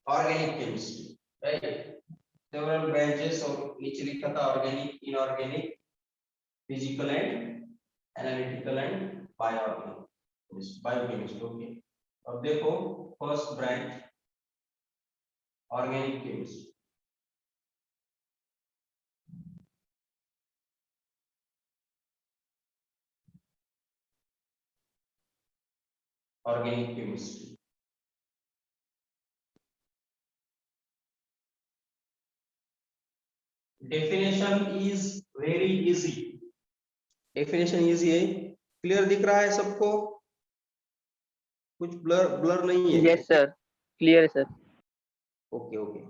Organic chemistry, right. Several branches और नीचे लिखा था organic, inorganic, physical and analytical and biochemistry. Okay, अब देखो first branch organic chemistry. Organic chemistry, definition is very easy. Definition easy है, clear दिख रहा है सबको? कुछ ब्लर नहीं है? यस सर, क्लियर है sir. Okay okay,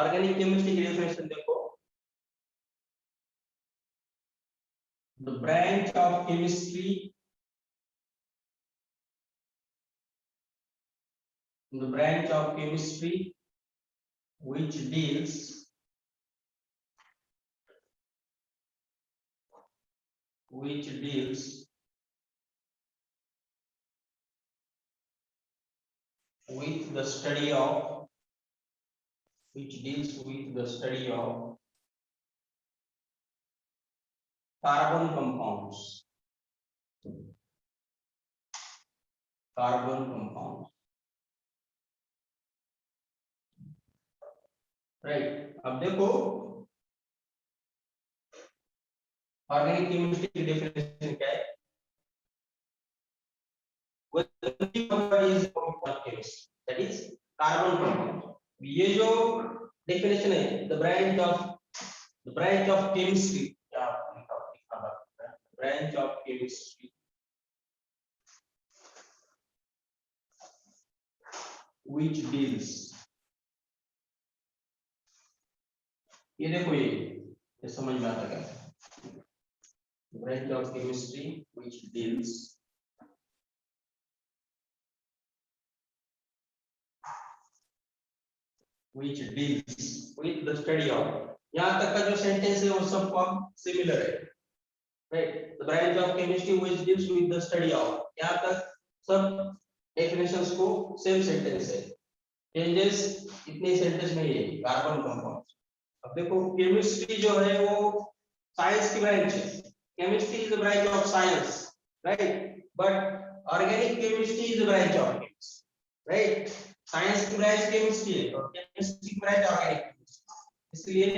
organic chemistry की डेफिनेशन देखो, the branch of chemistry, the branch of chemistry which deals with the study of carbon compounds, right. अब देखो ऑर्गेनिक केमिस्ट्री की डेफिनेशन क्या है? that is carbon compound। ये जो डेफिनेशन है, द ब्रांच ऑफ केमिस्ट्री, क्या लिखा branch of chemistry which deals, ये देखो ये समझ में आता क्या? Branch of chemistry which deals with the study of, यहाँ तक का जो सेंटेंस है वो सब फॉर्म सिमिलर है, right. The branch of chemistry which deals with the study of, यहाँ तक सब डेफिनेशंस को सेम सेंटेंस है, चेंजेस इतने सेंटेंस में है कार्बन कंपाउंड। अब देखो केमिस्ट्री जो है वो साइंस की ब्रांच है, chemistry is the branch of science, right, but organic chemistry is the branch of chemistry, right. Science की ब्रांच केमिस्ट्री है और केमिस्ट्री की ब्रांच ऑर्गेनिक केमिस्ट्री, इसलिए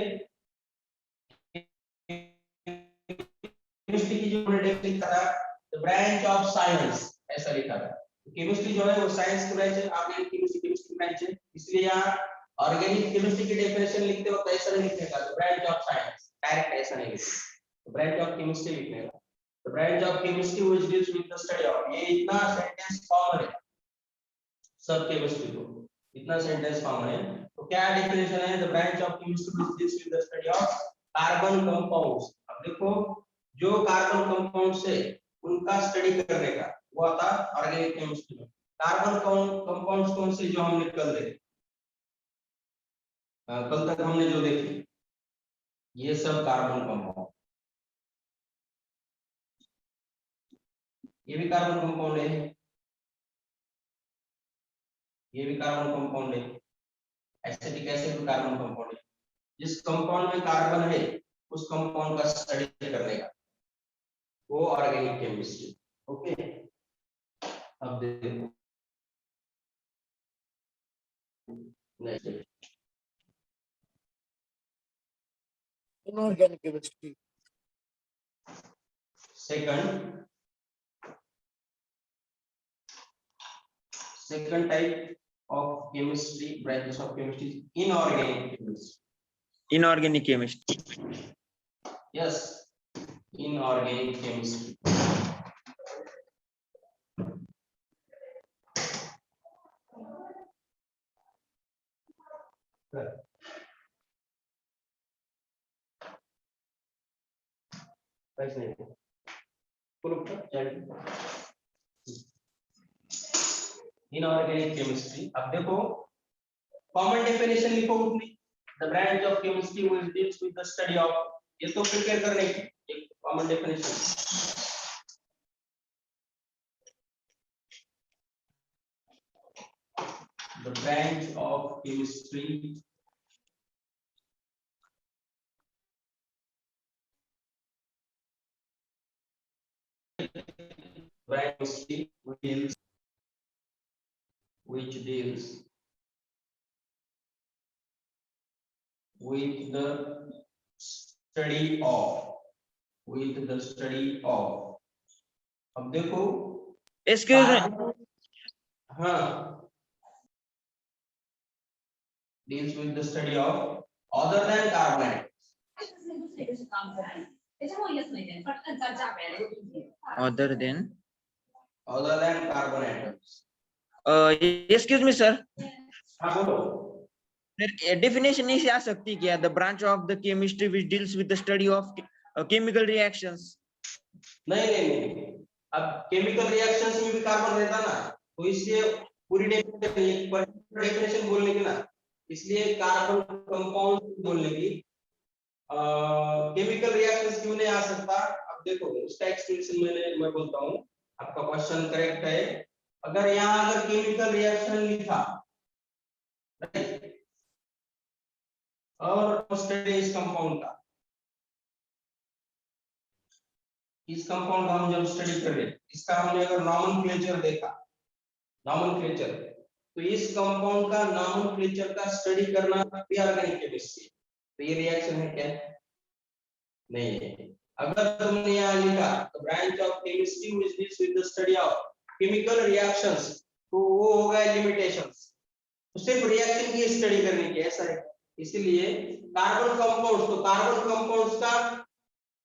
केमिस्ट्री की जो हमने डेफिनेशन लिखा था द ब्रांच ऑफ साइंस, ऐसा लिखा था। केमिस्ट्री जो है वो साइंस की ब्रांच है, ऑर्गेनिक केमिस्ट्री केमिस्ट्री ब्रांच है, इसलिए यहाँ ऑर्गेनिक केमिस्ट्री की डेफिनेशन लिखते वक्त ऐसा नहीं लिखने का the branch of science, direct ऐसा नहीं लिखना, द ब्रांच ऑफ केमिस्ट्री लिखने का, the branch of chemistry which deals with the study of, ये इतना सेंटेंस फॉर्म है सब केमिस्ट्री को, इतना सेंटेंस फॉर्म है। तो क्या डेफिनेशन है? The branch of chemistry which deals with the study of carbon compounds. अब देखो जो कार्बन कंपाउंड्स है उनका स्टडी करने का वो आता ऑर्गेनिक केमिस्ट्री में। कार्बन कंपाउंड्स कौन से जो हमने कल देखे, कल तक हमने जो देखे, ये सब कार्बन कंपाउंड, ये भी कार्बन कंपाउंड है, ये भी कार्बन कंपाउंड है, एसिटिक एसिड भी कार्बन कंपाउंड है। जिस कंपाउंड में कार्बन है उस कंपाउंड का स्टडी करने का वो ऑर्गेनिक केमिस्ट्री। ओके, अब देखो next inorganic chemistry, second type of chemistry, branches of chemistry is inorganic chemistry. Inorganic chemistry. Yes, inorganic chemistry. Inorganic chemistry. अब देखो कॉमन डेफिनेशन लिखो अपनी, the branch of chemistry which deals with the study of, ये तो prepare करने की एक common definition. the branch of chemistry which deals with the study of अब देखो Excuse me. हाँ deals with the study of other than carbonate Other than. carbon atoms Excuse me, sir. हाँ बोलो Definition is आ सकती क्या? The branch of the chemistry which deals with the study of chemical reactions. नहीं अब chemical reactions में भी carbon रहता ना तो इसलिए पूरी डेफिनेशन बोलने की ना इसलिए कार्बन कंपाउंड बोलने की केमिकल रिएक्शंस क्यों नहीं आ सकता अब देखो उसका एक्सप्लेनेशन मैं बोलता हूँ आपका क्वेश्चन करेक्ट है अगर यहाँ अगर केमिकल रिएक्शन लिखा और स्टडी इस कंपाउंड का इस कंपाउंड का हम जब स्टडी कर रहे इसका हमने अगर नॉमेनक्लेचर देखा नॉमेनक्लेचर तो इस कंपाउंड का नॉमेनक्लेचर का स्टडी करना ऑर्गेनिक केमिस्ट्री तो ये रिएक्शन है क्या नहीं है अगर तुमने यहाँ लिखा the branch of chemistry which deals with the study of chemical reactions तो वो हो गया लिमिटेशंस तो सिर्फ रिएक्शन की स्टडी करनी है ऐसा है इसलिए कार्बन कंपाउंड्स तो कार्बन कंपाउंड्स का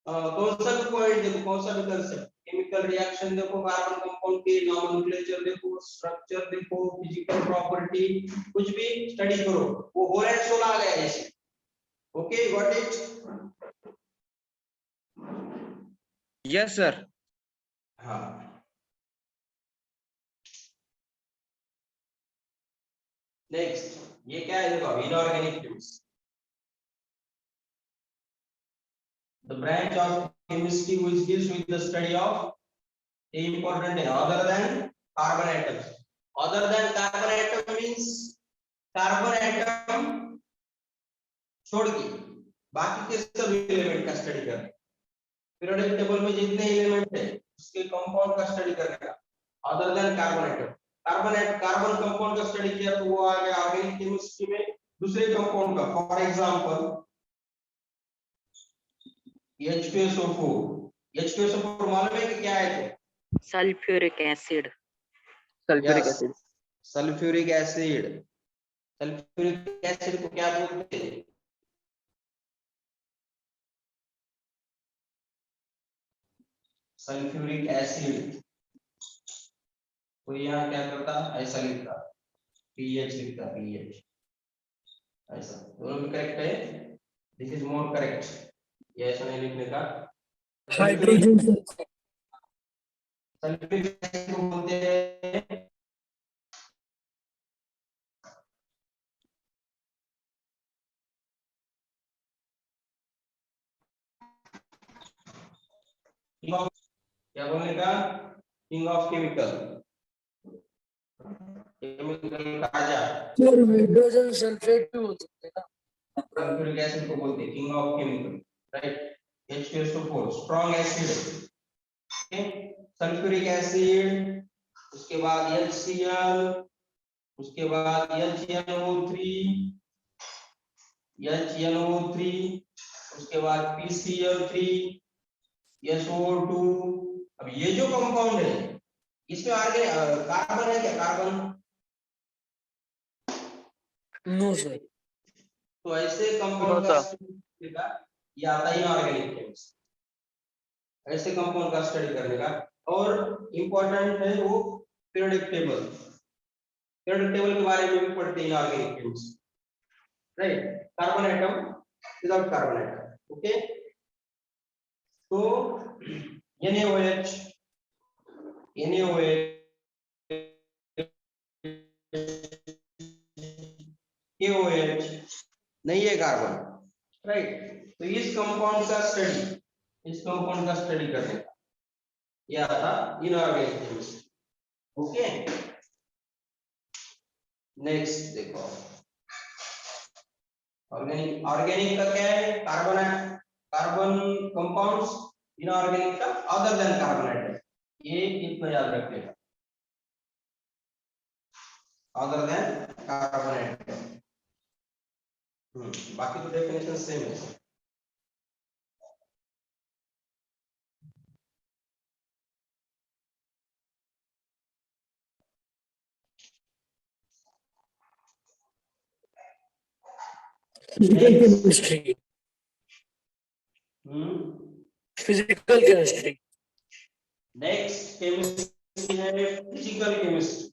कौन सा भी पॉइंट देखो कौन सा भी कंसेप्ट केमिकल रिएक्शन देखो कार्बन कंपाउंड के नॉमेनक्लेचर देखो स्ट्रक्चर देखो फिजिकल प्रॉपर्टी कुछ भी स्टडी करो वो होल एंड सोल आ गया जैसे okay got it Yes, sir. हाँ नेक्स्ट ये क्या है देखो inorganic chemistry the branch of chemistry which deals with the study of important other than carbon atoms other than carbon atom means carbon atom छोड़ के बाकी के सभी एलिमेंट का स्टडी करना पीरियोडिक टेबल में जितने एलिमेंट है उसके कंपाउंड का स्टडी करने का other then carbon atom carbon compound का स्टडी किया तो वो आ गया ऑर्गेनिक केमिस्ट्री में दूसरे कंपाउंड का फॉर एग्जांपल H2SO4 मालूम है कि क्या है तो Sulfuric acid. सल्फ्यूरिक एसिड को क्या बोलते हैं सल्फ्यूरिक एसिड तो यहाँ क्या करता ऐसा लिखता पीएच लिखता पीएच ऐसा दोनों में करेक्ट है दिस इज मोर करेक्ट ये ऐसा नहीं लिखने का हाइड्रोजन सल्फ्यूरिक एसिड को बोलते हैं क्या बोलने का king of chemical Raja hydrogen sulphate भी हो सकते हैं ना सल्फ्यूरिक एसिड को बोलते हैं king of chemical right H2SO4 strong acid okay sulphuric acid उसके बाद HCl उसके बाद HNO3 उसके बाद PCl3 SO2 अब ये जो कंपाउंड है इसमें आगे कार्बन है क्या कार्बन नो सर तो ऐसे कंपाउंड का ये आता है इनऑर्गेनिक केमिस्ट्री ऐसे कंपाउंड का स्टडी करने का और इम्पोर्टेंट है वो पीरियोडिक टेबल के बारे में भी पढ़ते हैं inorganic chemistry right carbon atom without carbon atom okay तो NaOH KOH नहीं है कार्बन राइट तो इस कंपाउंड का स्टडी करने का यह आता इनऑर्गेनिक केमिस्ट्री ओके नेक्स्ट देखो, ऑर्गेनिक, ऑर्गेनिक का क्या है, कार्बन है, कार्बन कंपाउंड्स, इनऑर्गेनिक का अदर देन कार्बोनेटेड, ये इतना याद रखिएगा, अदर देन कार्बोनेटेड। बाकी तो डेफिनेशन सेम है। Physical chemistry. Physical chemistry. Next chemistry है physical chemistry.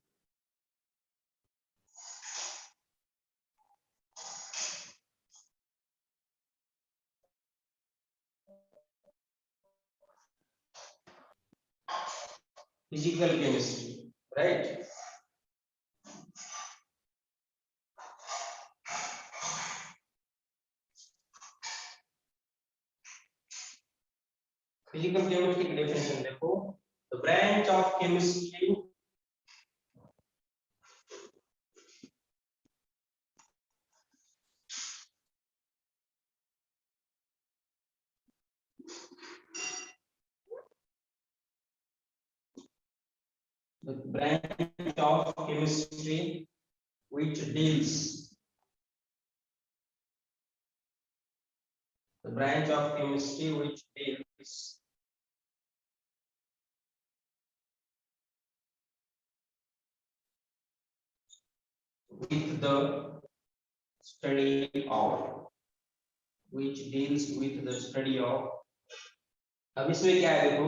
Physical chemistry, right. Physical chemistry की डेफिनेशन देखो, the branch of chemistry the branch of chemistry which deals, the branch of chemistry which deals with the study of, which deals with the study of, अब इसमें क्या है देखो,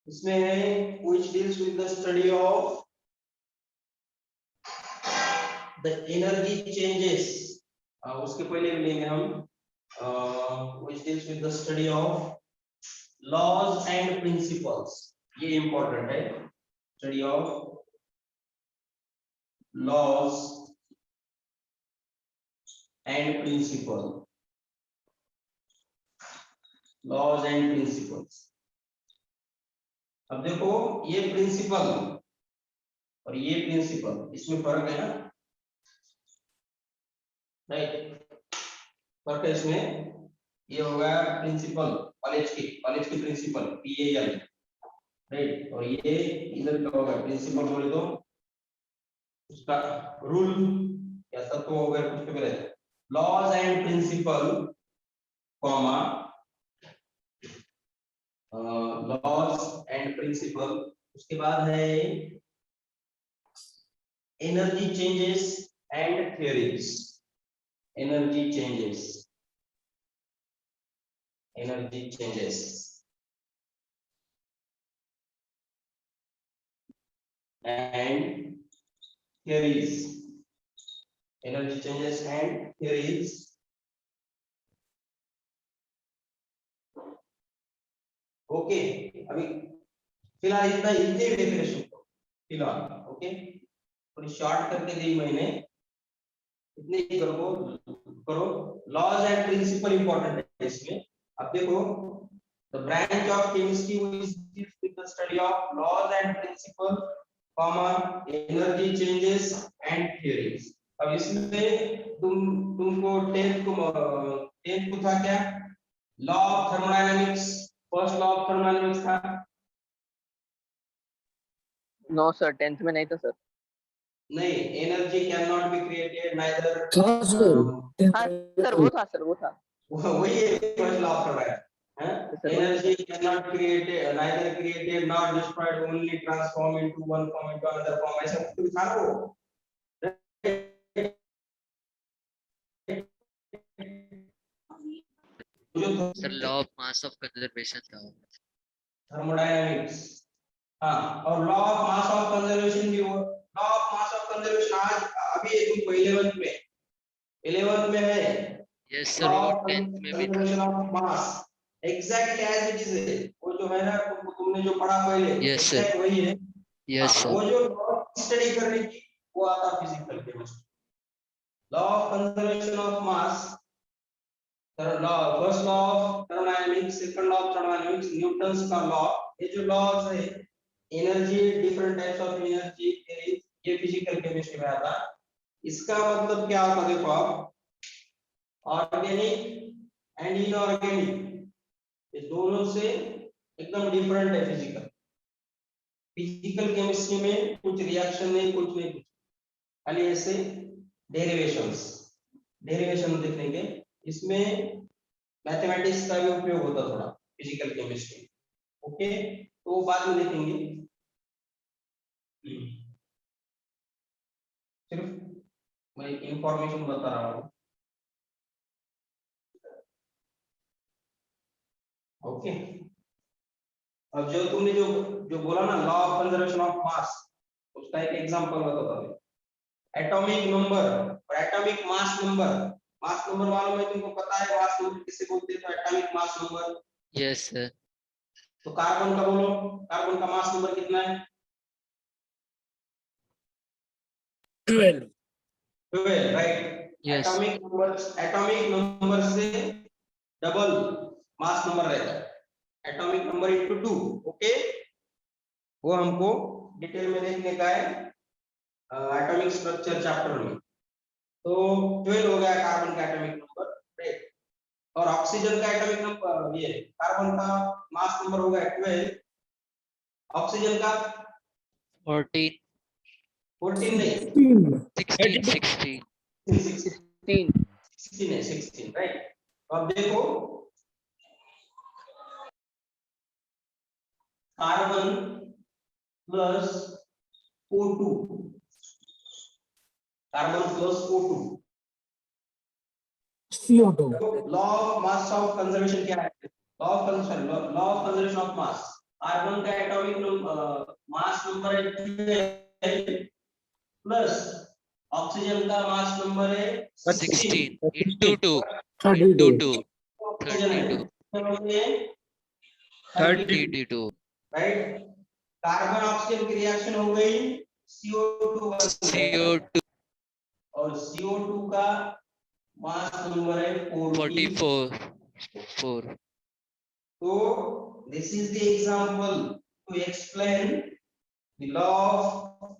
इसमें है which deals with the study of the energy changes, उसके पहले भी लेंगे हम, which deals with the study of laws and principles, ये important है, study of laws and principle, laws and principles। अब देखो ये प्रिंसिपल और ये प्रिंसिपल, इसमें फर्क है ना, राइट, फर्क है इसमें, ये होगा प्रिंसिपल, कॉलेज की प्रिंसिपल PAL, राइट, और ये इधर क्या होगा, प्रिंसिपल बोले तो उसका रूल या तत्व हो गए कुछ पहले, laws and principle, comma, laws and principle, उसके बाद है energy changes and theories, energy changes, energy changes and theories, energy changes and theories। Okay, अभी फिलहाल इतना, इतने डेफिनेशन को फिलहाल, ओके, थोड़ी शॉर्ट करके दी मैंने, इतने ही करो। लॉज एंड प्रिंसिपल इंपॉर्टेंट है इसमें। अब देखो, the branch of chemistry which deals with the study of laws and principle, comma, energy changes and theories. अब इसमें तुमको 10th को था क्या, law of thermodynamics, first law of thermodynamics था? नो सर, 10th में नहीं था सर। नहीं, energy can not be created neither, हाँ सर, वो था सर, वो था, वही है first law of thermodynamics, energy cannot created, neither created nor destroyed, only transform into one form into another form, ऐसा कुछ था ना वो, sir law of mass of conservation था थर्मोडायनामिक्स। हाँ, और law of mass of conservation भी हो, law of mass of conservation आज अभी तुमको 11th में है, यस सर, वो 10th में भी conservation of mass exactly as it is है, वो जो है ना तुमने जो पढ़ा पहले, यस सर, वही है, यस सर, वो जो स्टडी करने की वो आता physical chemistry, law of conservation of mass, first law of thermodynamics, second law of thermodynamics, Newton's का लॉ, ये जो लॉज है, energy, different types of energy, ये फिजिकल केमिस्ट्री में आता, इसका मतलब क्या होता है देखो आप, ऑर्गेनिक एंड इनऑर्गेनिक ये दोनों से एकदम डिफरेंट है फिजिकल। फिजिकल केमिस्ट्री में कुछ रिएक्शन नहीं, कुछ नहीं, कुछ खाली ऐसे डेरिवेशन देखने के। इसमें मैथमेटिक्स का भी उपयोग होता थोड़ा फिजिकल केमिस्ट्री। ओके, तो वो बाद में देखेंगे। सिर्फ मैं इंफॉर्मेशन बता रहा हूँ। ओके, अब जो तुमने जो जो बोला ना लॉ ऑफ कंजर्वेशन ऑफ मास, उसका एक एग्जांपल बताता हूँ। एटॉमिक नंबर और atomic mass number. Mass number मालूम है तुमको, पता है मास नंबर किसे बोलते हैं? तो atomic mass number. Yes, sir. तो कार्बन का बोलो, कार्बन का मास नंबर कितना है? 12. 12, राइट। Yes. एटॉमिक नंबर से डबल मास नंबर रहता है, एटॉमिक नंबर इनटू 2। ओके, वो हमको डिटेल में देखने का है एटॉमिक स्ट्रक्चर चैप्टर में। तो 12 हो गया कार्बन का एटॉमिक नंबर, राइट। और ऑक्सीजन का एटॉमिक नंबर, ये कार्बन का मास नंबर हो गया 12, ऑक्सीजन का 14, 14 नहीं, 16, 16. 16 है, 16, राइट। तो अब देखो carbon plus O2, carbon plus O2। CO2. Law of mass of conservation क्या है? Law of conservation of mass. Carbon का एटॉमिक मास नंबर है प्लस ऑक्सीजन का मास नंबर है 16 into 2. 32. Into 2. ऑक्सीजन है 32. 30 32. राइट। कार्बन ऑक्सीजन की reaction हो गई CO2 CO2 और CO2 का मास नंबर है 40। 44. 4. So this is the example to explain the law of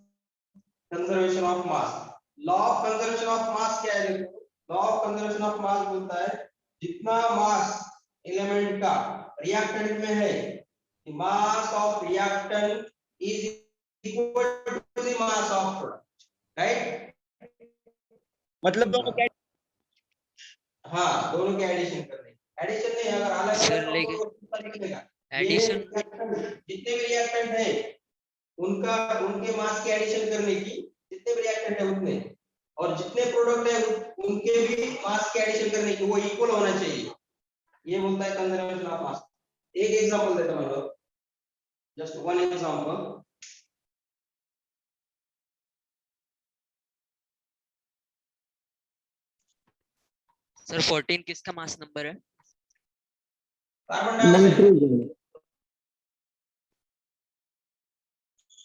conservation of mass. Law of conservation of mass क्या है? लॉ ऑफ कंजर्वेशन ऑफ मास बोलता है जितना मास एलिमेंट का रिएक्टेंट में है, the mass of reactant is equal to the mass of product, right? मतलब दोनों क्या? हाँ, दोनों के एडिशन करने, एडिशन नहीं, अगर अलग Sir, अलग like लिखेगा। addition. जितने भी रिएक्टेंट है उनका उनके मास के एडिशन करने की, जितने भी रिएक्टेंट है उतने, और जितने प्रोडक्ट है उनके भी मास के एडिशन करने की, वो इक्वल होना चाहिए। ये बोलता है कंजर्वेशन ऑफ मास। एक एग्जांपल देता हूं, मैं जस्ट वन एग्जांपल। सर 14 किसका मास नंबर है? Carbon dioxide, Nitrogen.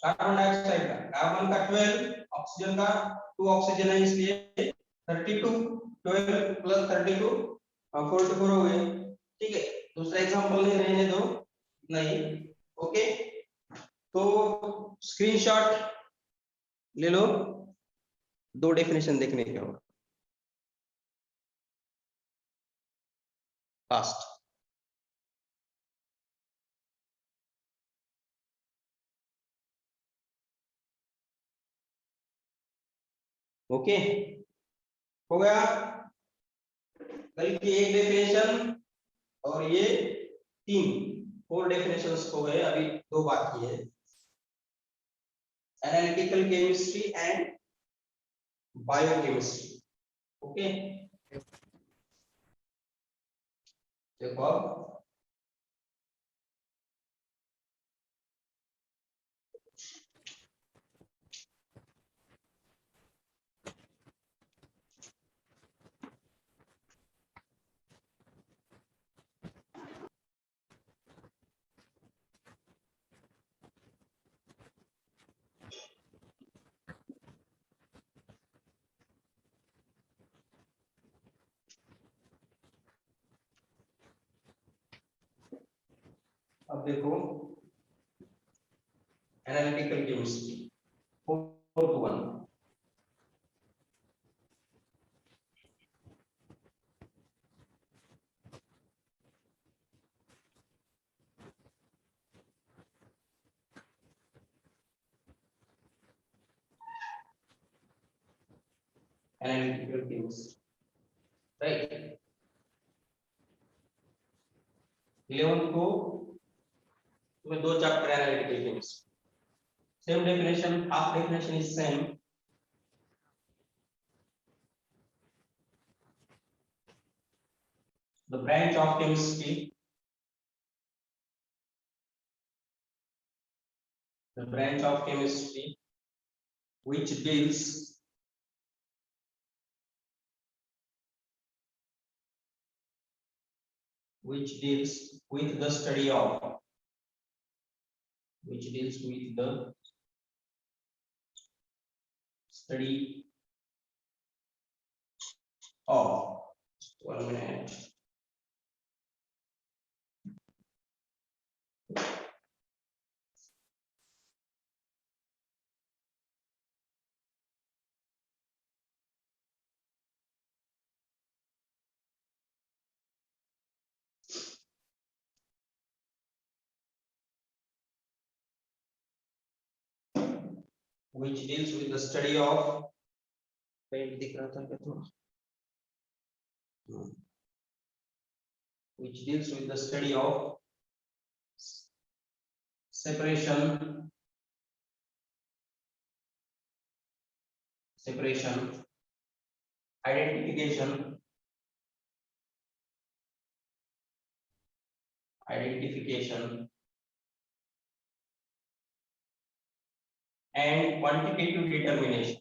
Carbon dioxide का, कार्बन का 12, ऑक्सीजन का 2 ऑक्सीजन है इसलिए 32, 12 प्लस 32 44 हो गए। ठीक है, दूसरा एग्जांपल नहीं रहने दो, नहीं। ओके, तो स्क्रीनशॉट ले लो, दो डेफिनेशन देखने के होगा फास्ट। ओके, हो गया। कल की एक डेफिनेशन और ये 4 डेफिनेशंस हो गए, अभी 2 बाकी है, analytical chemistry and biochemistry. Okay, देखो अब देखो analytical chemistry 4 to 1। Analytical chemistry, right. 11th को तुम्हें 2 chapter analytical chemistry, same definition, half definition is same. The branch of chemistry, the branch of chemistry which deals with the study of, which deals with the study of, 1 minute, which deals with the study of, paint दिख रहा था क्या थोड़ा, which deals with the study of separation, identification, and quantitative determination,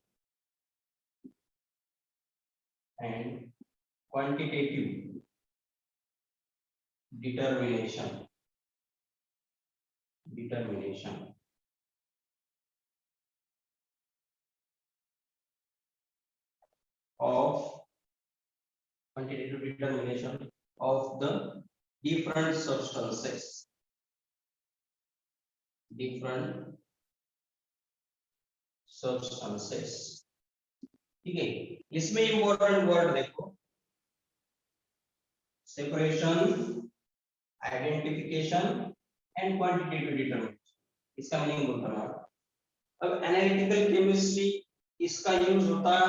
determination of quantitative determination of the different substances, ठीक है। इसमें important word देखो, separation, identification and quantitative determination, इसका मीनिंग बोलता हूं। अब एनालिटिकल केमिस्ट्री इसका यूज होता है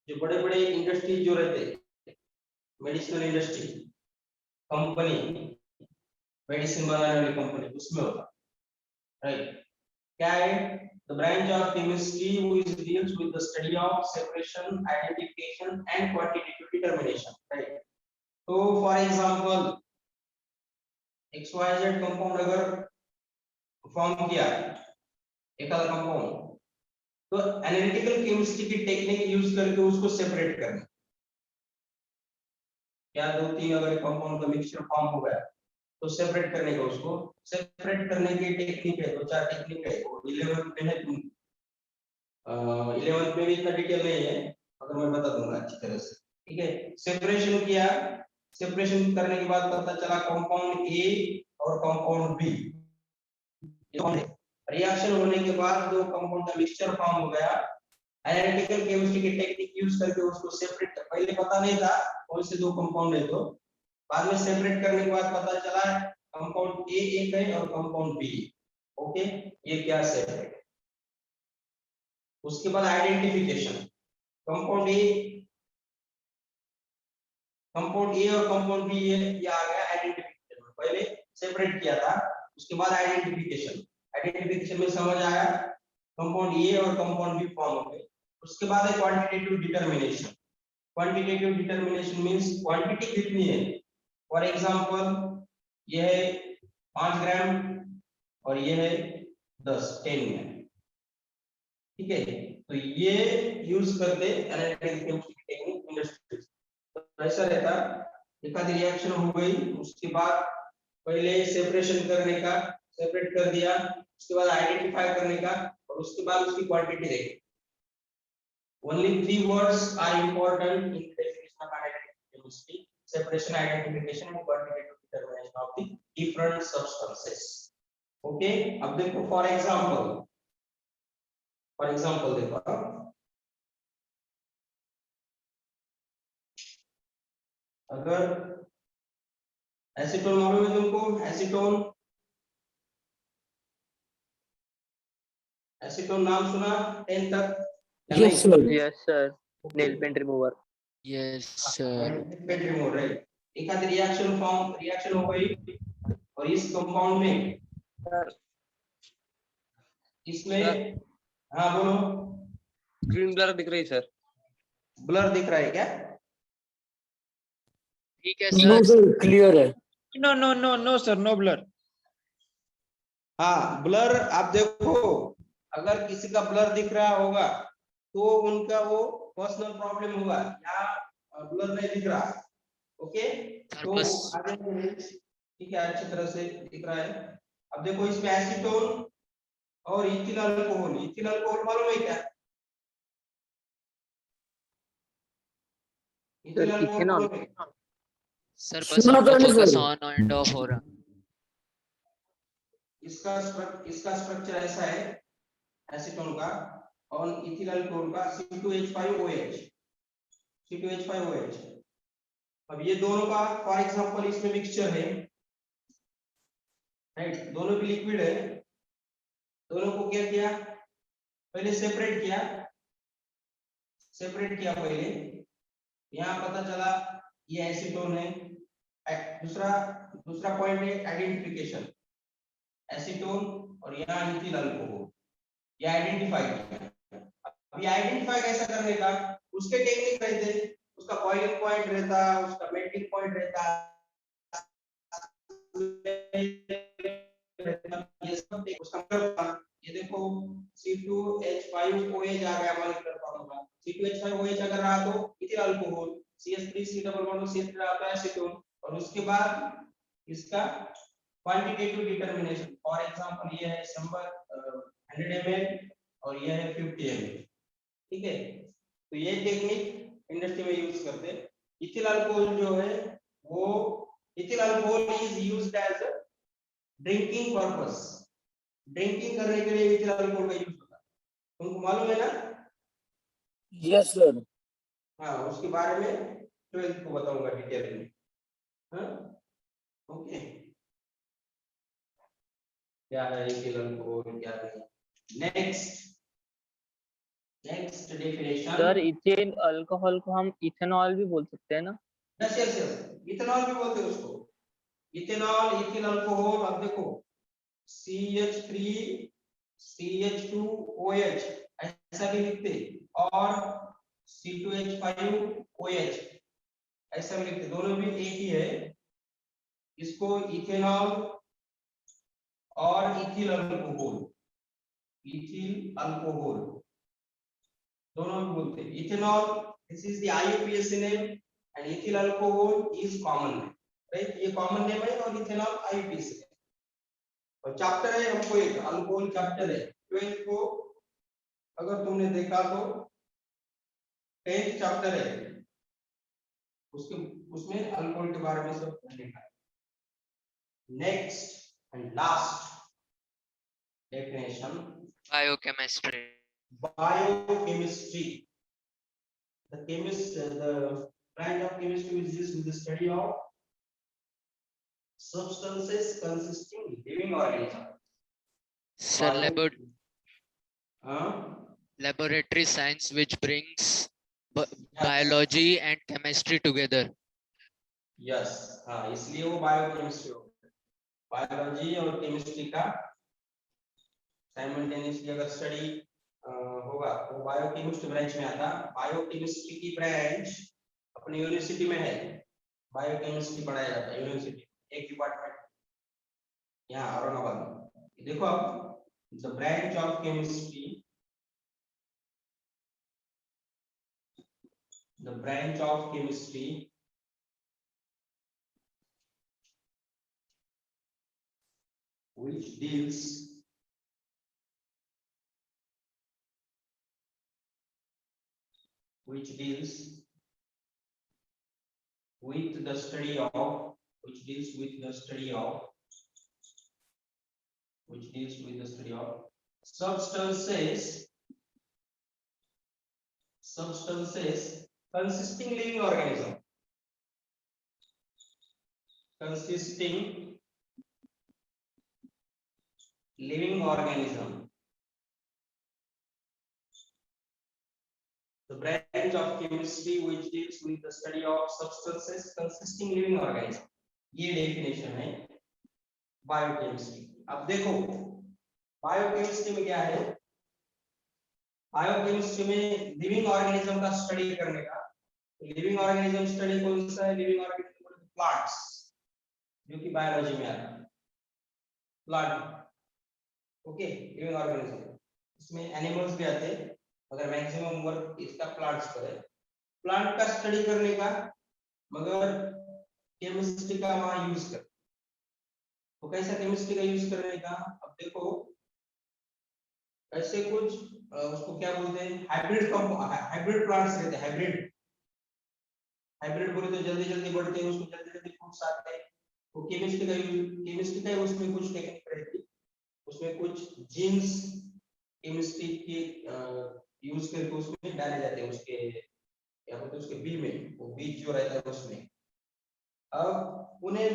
जो बड़े बड़े इंडस्ट्रीज जो रहते हैं, मेडिसिनल इंडस्ट्री, कंपनी, मेडिसिन बनाने वाली कंपनी, उसमें होता है, राइट। क्या है? The branch of chemistry which deals with the study of separation, identification and quantitative determination, right? So for example, XYZ compound अगर फॉर्म किया एक आधा कंपाउंड, तो एनालिटिकल केमिस्ट्री की टेक्निक यूज करके उसको सेपरेट करना। क्या 2-3 अगर कंपाउंड का मिक्सचर फॉर्म हो गया तो सेपरेट करने का, उसको सेपरेट करने की टेक्निक है, 2-4 टेक्निक है। वो 11th में है, 11th में भी इतना डिटेल नहीं है, मगर मैं बता दूंगा अच्छी तरह से, ठीक है। सेपरेशन किया, सेपरेशन करने के बाद पता चला कंपाउंड ए और कंपाउंड बी, रिएक्शन होने के बाद दो कंपाउंड का मिक्सचर फॉर्म हो गया। एनालिटिकल केमिस्ट्री की टेक्निक यूज करके उसको सेपरेट, पहले पता नहीं था कौन से दो कंपाउंड है, तो बाद में सेपरेट करने के बाद पता चला कंपाउंड ए एक है और कंपाउंड बी, ओके, ये क्या सेपरेट। उसके बाद आइडेंटिफिकेशन, कंपाउंड ए और कंपाउंड बी, ये आ गया आइडेंटिफिकेशन में। पहले सेपरेट किया था, उसके बाद आइडेंटिफिकेशन में समझ आया कंपाउंड ए और कंपाउंड बी फॉर्म हो गए। उसके बाद है quantitative determination. Quantitative determination means quantity कितनी है। फॉर एग्जांपल ये है 5 ग्राम और ये है 10 ग्राम, ठीक है। तो ये यूज करते एनालिटिकल केमिस्ट्री की टेक्निक इंडस्ट्रीज। तो ऐसा रहता, एक आधी रिएक्शन हो गई, उसके बाद पहले सेपरेशन करने का, सेपरेट कर दिया, उसके बाद आइडेंटिफाई करने का, और उसके बाद उसकी क्वांटिटी देखी। Only 3 words are important in the definition of analytical chemistry: separation, identification and quantitative determination of the different substances. Okay, अब देखो फॉर एग्जांपल देखो, अगर एसीटोन मालूम है तुमको, एसीटोन नाम सुना 10 तक? Yes, sir. Yes, sir. nail paint remover. Yes, sir. पेट रिमूवर राइट। एक आध रिएक्शन हो गई और इस कंपाउंड में इसमें हाँ बोलो Green blur दिख रही सर। ब्लर दिख रहा है क्या? ठीक है नो सर। सर क्लियर है। No sir, no blur. हाँ ब्लर आप देखो, अगर किसी का ब्लर दिख रहा होगा तो उनका वो पर्सनल प्रॉब्लम होगा, या ब्लर नहीं दिख रहा। ओके सर तो बस आगे ठीक है, अच्छी तरह से दिख रहा है। अब देखो इसमें एसीटोन और इथिल अल्कोहल मालूम है क्या? Ethyl alcohol ethanol. मालूम है? सर बस सुना ऑटो तो नहीं focus sir. On end of हो रहा। इसका स्ट्रक्चर ऐसा है एसीटोन का और इथिल अल्कोहल का C2H5OH। अब ये दोनों का फॉर एग्जांपल इसमें मिक्सचर है, राइट, दोनों भी लिक्विड है। दोनों को क्या किया, पहले सेपरेट किया पहले। यहाँ पता चला ये एसीटोन है। दूसरा पॉइंट है आइडेंटिफिकेशन, एसीटोन और यहाँ इथिल अल्कोहल, ये आइडेंटिफाई किया। अब ये आइडेंटिफाई कैसा करने का, उसके टेक्निक रहते, उसका बॉइलिंग पॉइंट रहता, उसका मेल्टिंग पॉइंट रहता, ये सब उसका मतलब ये देखो C2H5OH आ गया मॉलिक्यूलर फॉर्मूला। C2H5OH अगर रहा तो ethyl alcohol, CH3C double bond CH3 आता है एसीटोन, और उसके बाद इसका क्वांटिटेटिव डिटरमिनेशन, फॉर एग्जांपल ये है 100 ml और ये है 50 ml, ठीक है। तो ये टेक्निक इंडस्ट्री में यूज करते हैं। इथिल अल्कोहल जो है वो ethyl alcohol is used as drinking purpose, drinking करने के लिए इथिल अल्कोहल का यूज होता है, तुमको मालूम है ना? Yes sir. हाँ उसके बारे में 12th को बताऊंगा डिटेल में। हाँ ओके, क्या है इथिल अल्कोहल क्या नहीं। Next definition. Sir ethane alcohol को हम इथेनॉल भी बोल सकते हैं ना? यस इथेनॉल भी बोलते हैं उसको, इथेनॉल इथिल अल्कोहल। अब देखो CH3 CH2OH ऐसा भी लिखते, और C2H5OH ऐसा भी लिखते, दोनों भी एक ही है। इसको इथेनॉल और इथिल अल्कोहल दोनों भी बोलते हैं। Ethanol this is the IUPAC name and ethyl alcohol is common name, right, ये कॉमन नेम है और इथेनॉल IUPAC है। और चैप्टर है हमको एक अल्कोहल चैप्टर है 12th को, अगर तुमने देखा तो 10th चैप्टर है, उसमें अल्कोहल के बारे में सब लिखा है। Next and last definition, biochemistry. biochemistry. The branch of chemistry is used with the study of substances consisting living organisms. Sir, Huh? laboratory science which brings Yes. biology and chemistry together. Yes. हाँ इसलिए वो biochemistry हो गया। Biology और chemistry का simultaneously अगर study होगा तो बायोकेमिस्ट्री ब्रांच में आता। बायोकेमिस्ट्री की ब्रांच अपनी यूनिवर्सिटी में है, बायोकेमिस्ट्री पढ़ाया जाता है यूनिवर्सिटी, एक डिपार्टमेंट यहाँ औरंगाबाद में। देखो अब the branch of chemistry, the branch of chemistry which deals with the study of substances consisting living organism, The the branch of chemistry which deals with the study of substances consisting living organism. ये definition है biochemistry. अब देखो biochemistry में क्या है, biochemistry में living organism का study करने का। लिविंग ऑर्गेनिज्म स्टडी कौन सा है? लिविंग ऑर्गेनिज्म प्लांट्स, जो कि बायोलॉजी में आता है, प्लांट। ओके, लिविंग ऑर्गेनिज्म, इसमें एनिमल्स भी आते हैं मगर मैक्सिमम वर्क इसका प्लांट्स पर है। प्लांट का स्टडी करने का मगर केमिस्ट्री का वहां यूज कर। तो कैसा केमिस्ट्री का यूज करने का? अब देखो ऐसे कुछ उसको क्या बोलते हैं, हाइब्रिड प्लांट्स रहते हैं। हाइब्रिड बोले तो जल्दी जल्दी बढ़ते हैं, उसको जल्दी जल्दी फ्रूट्स आते हैं। तो केमिस्ट्री का उसमें कुछ टेक्निक रहती है, उसमें कुछ जीन्स केमिस्ट्री की यूज करके उसमें डाले जाते हैं, उसके या बोलते उसके बीज में, वो बीज जो रहता है उसमें। अब पुणे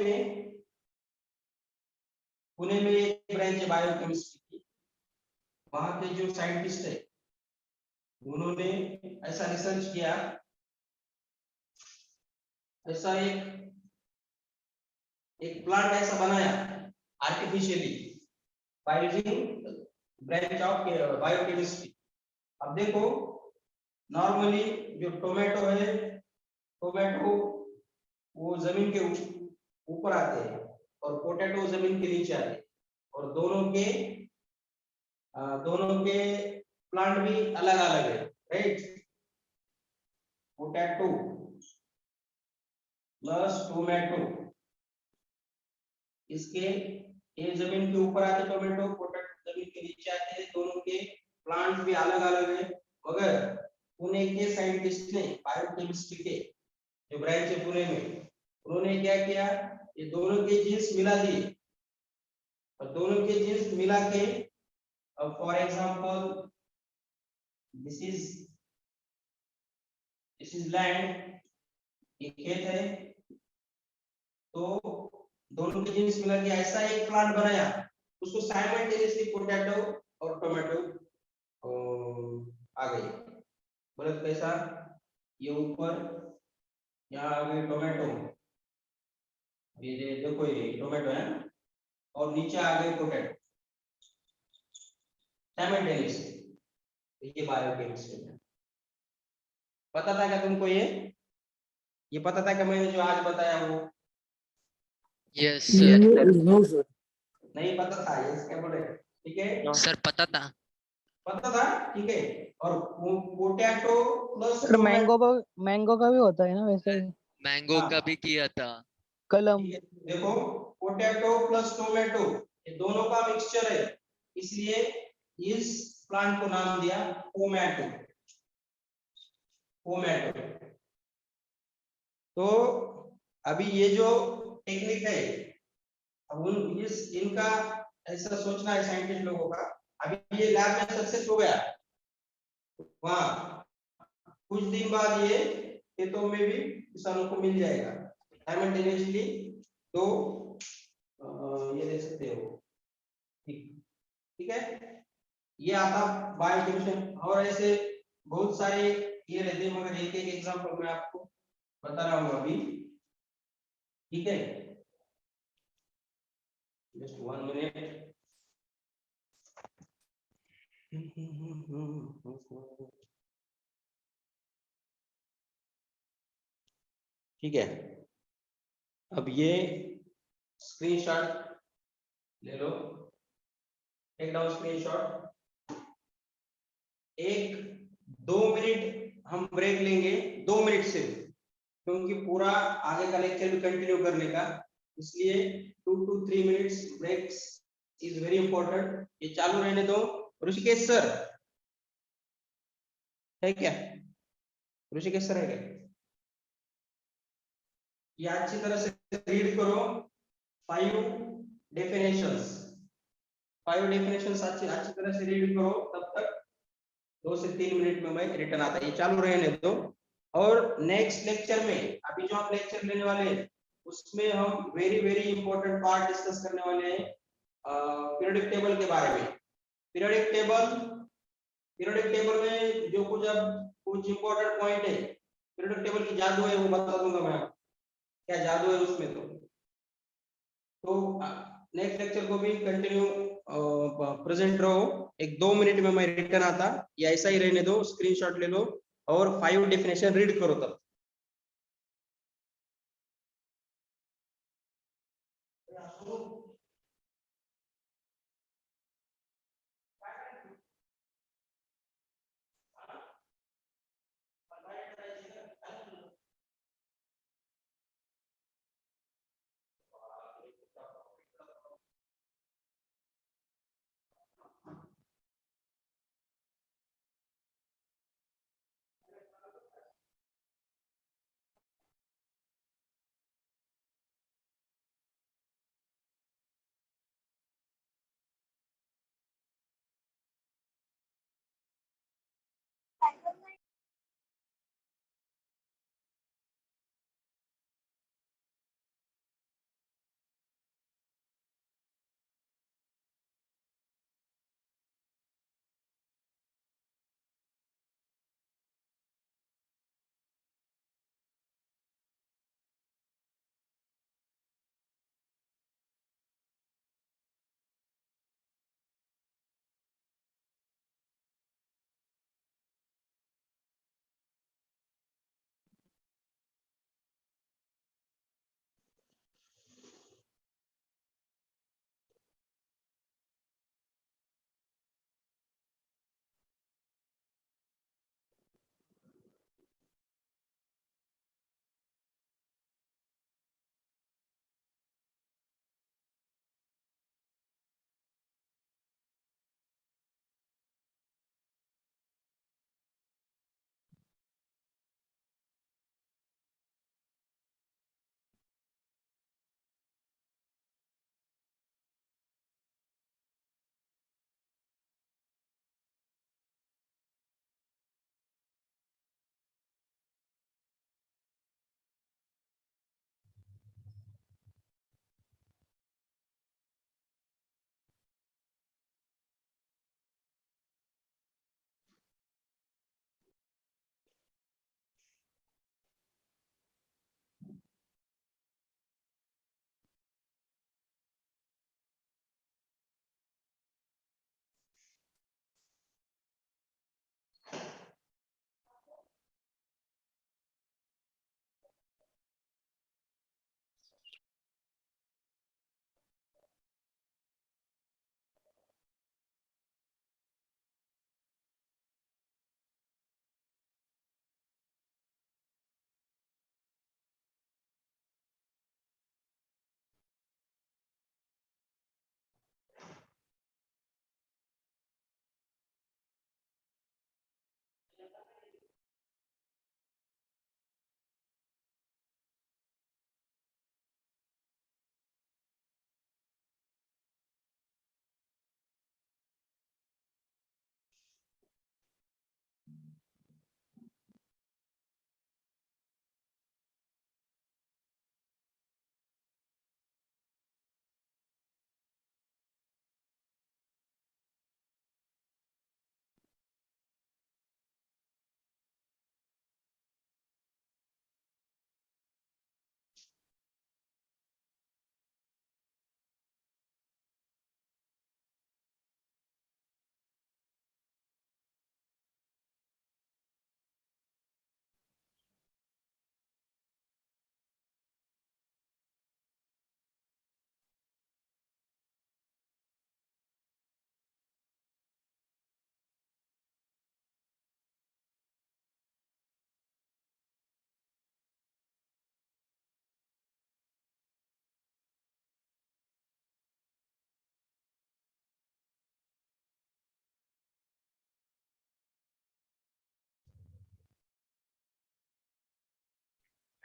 में एक ब्रांच है बायोकेमिस्ट्री की, वहां के जो साइंटिस्ट है उन्होंने ऐसा रिसर्च किया, ऐसा एक प्लांट ऐसा बनाया artificially by using branch of biochemistry. अब देखो नॉर्मली जो टोमेटो है, टोमेटो वो जमीन के ऊपर आते हैं और पोटैटो जमीन के नीचे आते हैं, और दोनों के प्लांट भी अलग अलग है, राइट? पोटैटो प्लस टोमेटो, इसके ये जमीन के ऊपर आते टोमेटो, पोटैटो जमीन के नीचे आते हैं, दोनों के प्लांट भी अलग अलग है। मगर पुणे के साइंटिस्ट ने बायोकेमिस्ट्री के जो ब्रांच है पुणे में, उन्होंने क्या किया, ये दोनों के जीन्स मिला दिए, और दोनों के जीन्स मिला के, अब for example this is land, ये खेत है, तो दोनों के जीन्स मिला के ऐसा एक प्लांट बनाया, उसको साइमल्टेनियसली पोटैटो और टोमेटो आ गई। बोले कैसा, ये ऊपर यहाँ आ गई टोमेटो, ये देखो ये टोमेटो है, और नीचे आ गए पोटैटो साइमल्टेनियसली। ये बायोकेमिस्ट्री में पता था क्या तुमको? ये पता था कि मैंने जो आज बताया वो? Yes sir. No sir. नहीं पता था, ये क्या बोले? ठीक है सर पता था। पता था, ठीक है। और पोटैटो प्लस सर मैंगो का भी होता है ना वैसे ही? मैंगो हाँ। का भी किया था। कलम। देखो पोटैटो प्लस टोमेटो, ये दोनों का मिक्सचर है, इसलिए इस प्लांट को नाम दिया पोमैटो। तो अभी ये जो टेक्निक है, अब इनका ऐसा सोचना है साइंटिस्ट लोगों का। अभी ये लैब में सक्सेस हो गया, वहां कुछ दिन बाद ये खेतों में भी किसानों को मिल जाएगा साइमल्टेनियसली। तो ये देख सकते हो, ठीक है। ये आता बायोकेमिस्ट्री, और ऐसे बहुत सारे ये रहते हैं, मगर एक एग्जांपल मैं आपको बता रहा हूँ अभी, ठीक है? Just 1 minute. ठीक है, अब ये स्क्रीनशॉट ले लो, टेक डाउन स्क्रीनशॉट। 1-2 मिनट हम ब्रेक लेंगे, 2 मिनट से, क्योंकि पूरा आगे का लेक्चर भी कंटिन्यू करने का, इसलिए 2 to 3 minutes breaks is very important. ये चालू रहने दो। ऋषिकेश सर है क्या? ऋषिकेश सर है क्या? ये अच्छी तरह से रीड करो 5 डेफिनेशंस। 5 डेफिनेशंस अच्छी तरह से रीड करो, तब तक 2 से 3 मिनट में मैं रिटर्न आता है, ये चालू रहने दो। और नेक्स्ट लेक्चर में, अभी जो हम लेक्चर लेने वाले हैं उसमें हम वेरी इंपॉर्टेंट पार्ट डिस्कस करने वाले हैं पीरियोडिक टेबल के बारे में। पीरियोडिक टेबल में जो कुछ अब कुछ इंपॉर्टेंट पॉइंट है, पीरियोडिक टेबल की जादू है वो बता दूंगा मैं आपको, क्या जादू है उसमें। तो नेक्स्ट लेक्चर को भी कंटिन्यू प्रेजेंट रहो। एक 2 मिनट में मैं रिटर्न आता, या ऐसा ही रहने दो, स्क्रीनशॉट ले लो और 5 डेफिनेशन रीड करो तब।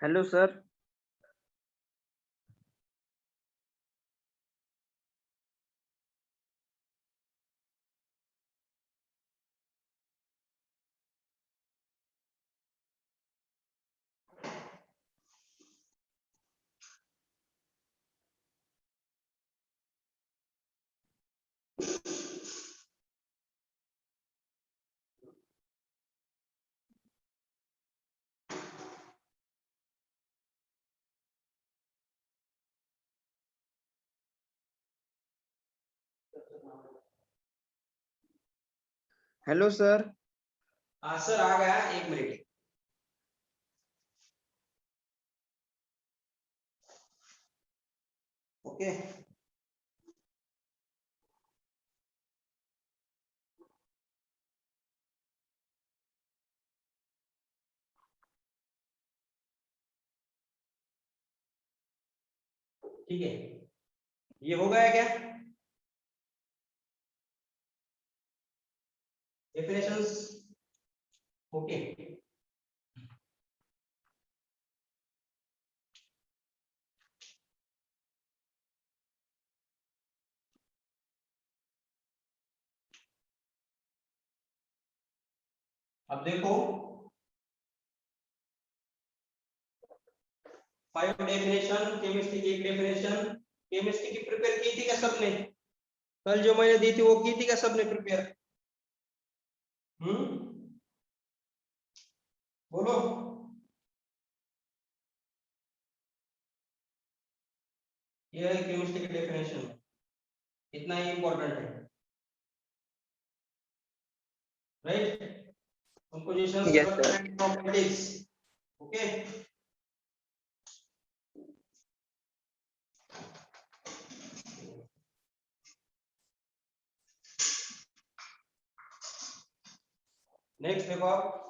Hello sir. Hello sir. हाँ सर आ गया, एक मिनट। ओके ठीक है, ये हो गया क्या? Definitions okay. अब देखो 5 डेफिनेशन, केमिस्ट्री की एक डेफिनेशन। केमिस्ट्री की प्रिपेयर की थी क्या सबने? कल जो मैंने दी थी वो की थी क्या सबने प्रिपेयर? बोलो। ये है केमिस्ट्री की डेफिनेशन, इतना ही इंपॉर्टेंट है, right? Composition, Yes, structure sir. And properties. Okay next देखो आप।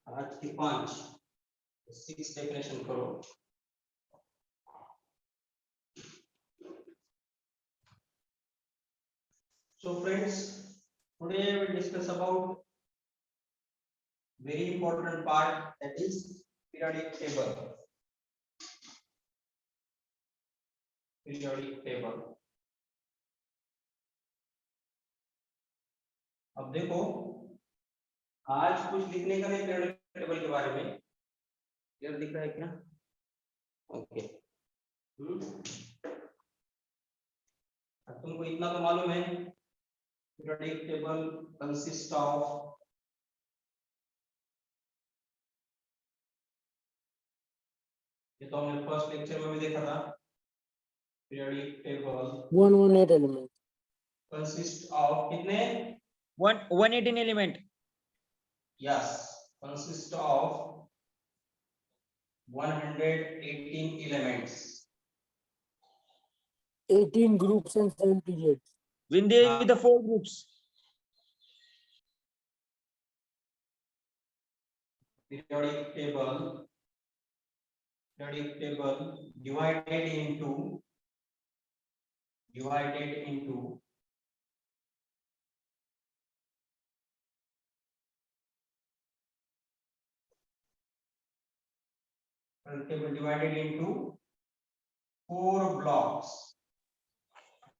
आज की 5 6 डेफिनेशन करो। So friends, today we will discuss about very important part, that is periodic table. Periodic table. अब देखो, आज कुछ लिखने का नहीं periodic table के बारे में। क्लियर दिख रहा है क्या? ओके अब तुमको इतना तो मालूम है, periodic table consists of ये तो हमने फर्स्ट लेक्चर में भी देखा था। periodic table 118 element. consists of कितने? 118 element. Yes, consists of 118 elements. 18 groups and 7 periods. With the 4 groups. Periodic table divided into table divided into 4 blocks.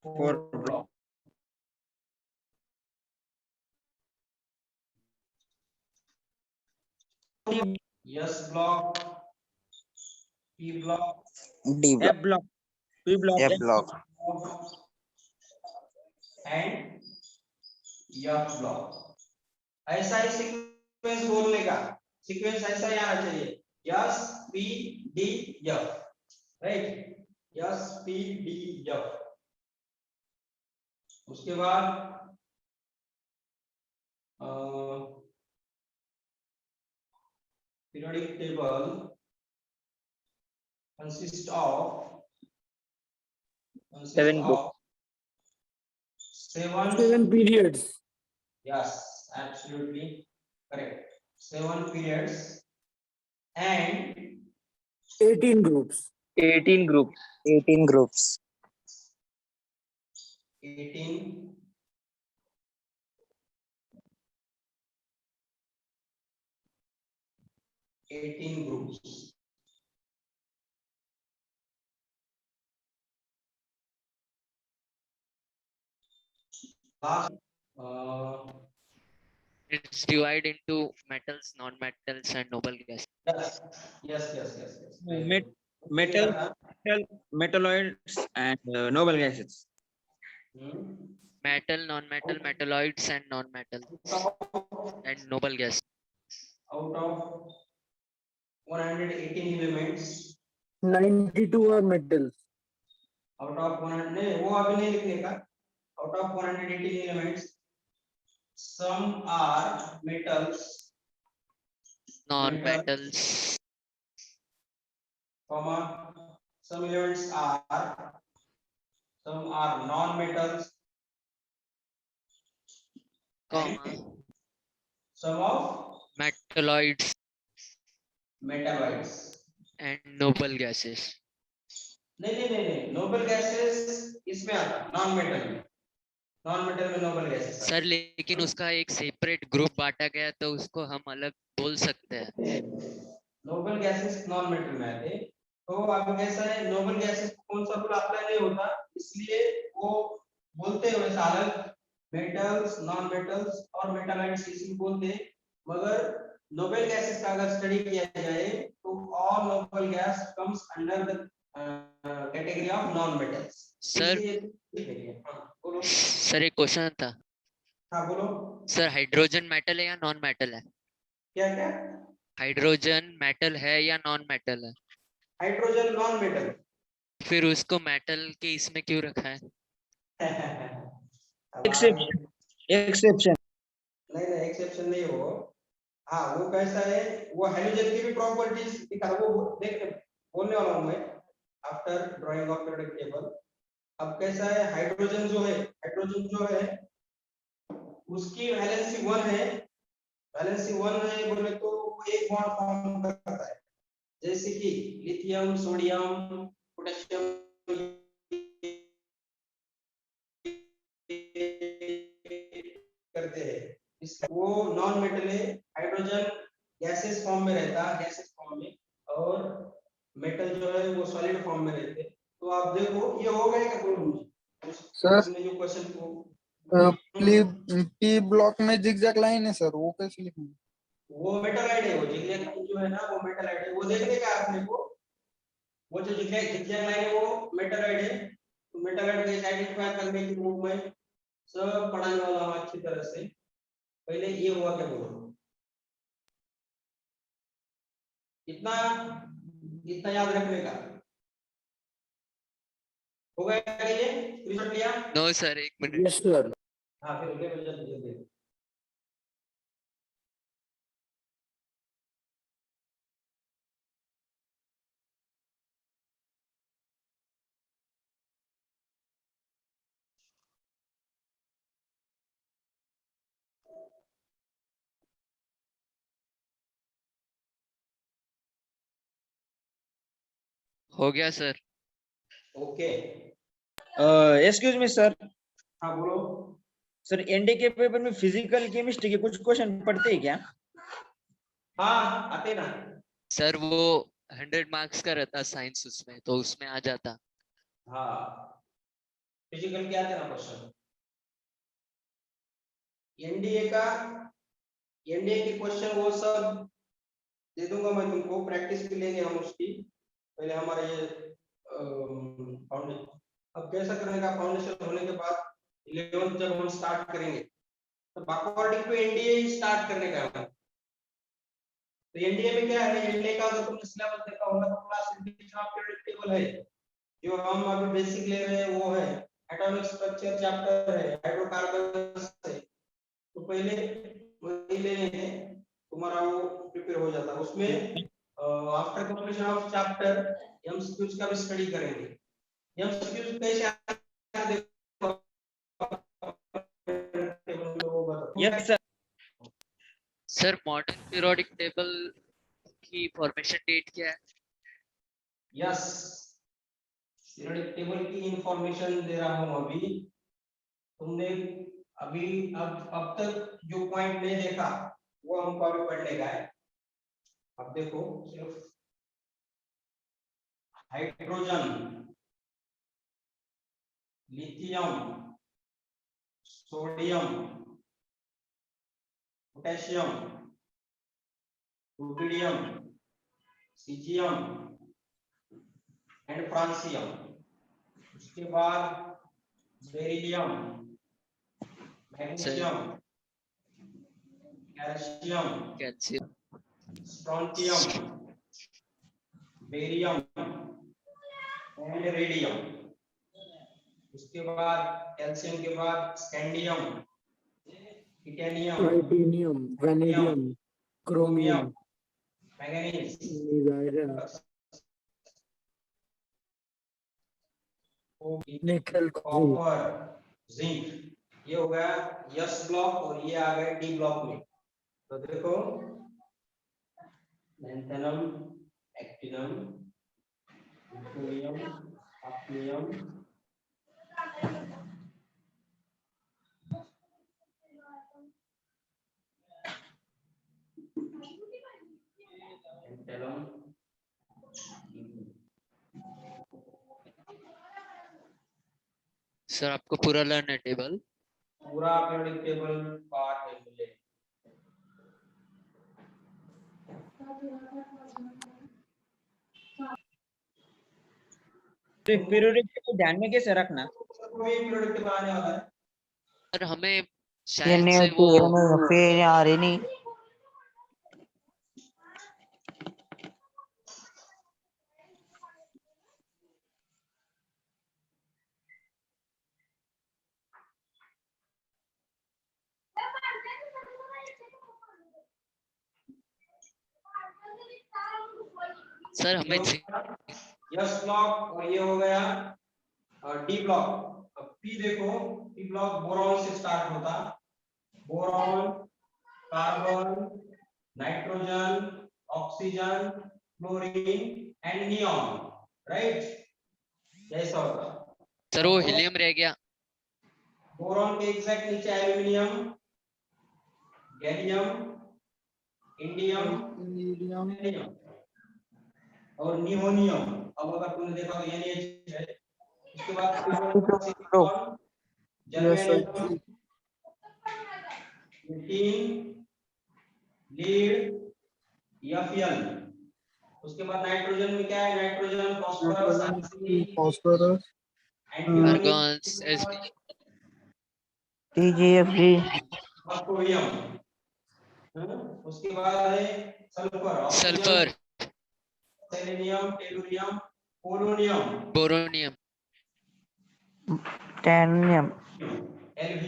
4 blocks. S block, P block, D block. F block, P block, F F block. and F block. ऐसा ही sequence बोलने का, sequence ऐसा ही आना चाहिए, S P D F, right? S P D F। उसके बाद periodic table consists of 7 groups. 7 periods. Yes, absolutely correct. 7 periods and 18 groups. 18 groups. 18 groups. 18 groups. Last, It's divided into metals, non-metals, and noble gases. yes. Very met good. metal, metalloids and noble gases. metal, non-metal, metalloids and non-metals and noble gas. Out of 118 elements, 92 are metals. out of 100 नहीं वो अभी नहीं लिखने का. Out of 118 elements, some are metals, Non-metals, comma, some elements are, some are non-metals, comma, and some of metalloids metalloids. and noble gases. नहीं noble gases इसमें आता non metal में, नॉन मेटल में नोबल गैसेस. सर लेकिन उसका एक separate group बांटा गया तो उसको हम अलग बोल सकते हैं. नोबल गैसेस नॉन मेटल में आते. तो अब कैसा है, नोबल गैसेस को कौन सा रूल अप्लाई नहीं होता, इसलिए वो बोलते हैं वैसा अलग मेटल्स, नॉन मेटल्स और मेटालाइट्स इसी बोलते हैं. मगर नोबल गैसेस का अगर स्टडी किया जाए तो all noble gas comes under the category of non metals. Sir बोलो. सर एक क्वेश्चन था. हाँ बोलो. सर हाइड्रोजन मेटल है या नॉन मेटल है? क्या क्या? हाइड्रोजन मेटल है या नॉन मेटल है? Hydrogen non metal. फिर उसको मेटल के इसमें क्यों रखा है? Exception. Exception. नहीं एक्सेप्शन नहीं हो. हाँ वो कैसा है, वो हाइड्रोजन की भी प्रॉपर्टीज दिखा, वो देखने बोलने वाला हूँ मैं after drying of periodic table. अब कैसा है, हाइड्रोजन जो है उसकी वैलेंसी 1 है. वैलेंसी 1 है बोले तो वो एक बॉन्ड फॉर्म करता है, जैसे कि लिथियम, सोडियम, पोटेशियम करते हैं. वो नॉन मेटल है. हाइड्रोजन गैसेस फॉर्म में रहता है, गैसेस फॉर्म में, और मेटल जो है वो सॉलिड फॉर्म में रहते हैं. तो आप देखो ये हो गया क्या बोलो सर हमने जो क्वेश्चन को पी ब्लॉक में जिगजैग लाइन है सर, वो कैसे लिखेंगे? वो मेटालाइट है, वो जिगजैग जो है ना वो मेटालाइट है. वो देखने का आपने को, वो जो जिगजैग लाइन है वो मेटालाइट है. तो मेटालाइट को आइडेंटिफाई करने के रूप में सब पढ़ाने वाला हूं अच्छी तरह से. पहले ये हुआ क्या बोलो, इतना इतना याद रखने का हो गया क्या? ये स्क्रीनशॉट लिया? नो सर एक मिनट. Yes, sir. हाँ फिर ले जल्दी. हो गया sir. Okay. Excuse me, sir. हाँ बोलो. सर एनडी के पेपर में फिजिकल केमिस्ट्री के कुछ क्वेश्चन पढ़ते हैं क्या? हाँ आते ना. सर वो 100 मार्क्स का रहता साइंस, उसमें तो उसमें आ जाता. हाँ फिजिकल के आते ना क्वेश्चन. एनडीए के क्वेश्चन वो सब दे दूंगा मैं तुमको, प्रैक्टिस भी लेंगे हम उसकी. पहले हमारा ये फाउंडेशन. अब कैसा करने का, फाउंडेशन होने के बाद 11th जब हम स्टार्ट करेंगे तो अकॉर्डिंग टू एनडीए ही स्टार्ट करने का है. तो एनडीए में क्या है, एनडीए का अगर तुमने सिलेबस देखा होगा तो क्लासिफिकेशन ऑफ पीरियोडिक टेबल है. जो हम अभी बेसिक ले रहे हैं वो है. एटॉमिक स्ट्रक्चर चैप्टर है, हाइड्रोकार्बन्स है. तो पहले वही लेने हैं, तुम्हारा वो प्रिपेयर हो जाता है. उसमें after completion of chapter MCQs का भी स्टडी करेंगे. एमसीक्यूज कैसे आते हैं Yes, sir. Sir modern periodic table की फॉर्मेशन डेट क्या है? यस, पीरियोडिक टेबल की इंफॉर्मेशन दे रहा हूं अभी. तुमने अभी अब तक जो पॉइंट नहीं देखा वो हमको अभी पढ़ने का है. अब देखो सिर्फ hydrogen, lithium, sodium, potassium, rubidium, caesium, and francium, उसके बाद beryllium, magnesium, calcium, calcium, strontium, barium and radium. उसके बाद कैल्शियम के बाद scandium, titanium, titanium, vanadium, chromium, manganese, iron, निकल, कॉपर, जिंक। ये हो गया यस ब्लॉक और ये आ गए डी ब्लॉक में। तो देखो लैंथेनम, एक्टिनम, न्यूटोनियम, हाफनियम, लैंथेनम, सर आपको पूरा लर्न है टेबल? पूरा पीरियोडिक टेबल पार्ट है मुझे। तो पीरियोडिक टेबल ध्यान में कैसे रखना? कोई पीरियोडिक टेबल आने वाला है। सर हमें ये शायद नहीं से होती वो है, फिर आ रही नहीं। सर हमें यस ब्लॉक और ये हो गया डी ब्लॉक। अब पी देखो, पी ब्लॉक बोरॉन से स्टार्ट होता, boron, carbon, nitrogen, oxygen, chlorine and neon, right. ऐसा होता। सर वो हीलियम रह गया। बोरॉन के एग्जैक्ट नीचे एल्यूमिनियम, गैलियम, इंडियम, मीडियम, और नियोनियम। अब अगर तुमने देखा तो NH है। उसके बाद carbon, silicon, germanium, tin, lead, Fn। उसके बाद नाइट्रोजन में क्या है? Nitrogen, phosphorus, arsenic, phosphorus, antimony, argons, Sb, TGFG, मर्क्यूरियम। उसके बाद है sulphur, oxygen, sulphur, selenium, tellurium, polonium, बोरोनियम, टैनियम, Lv।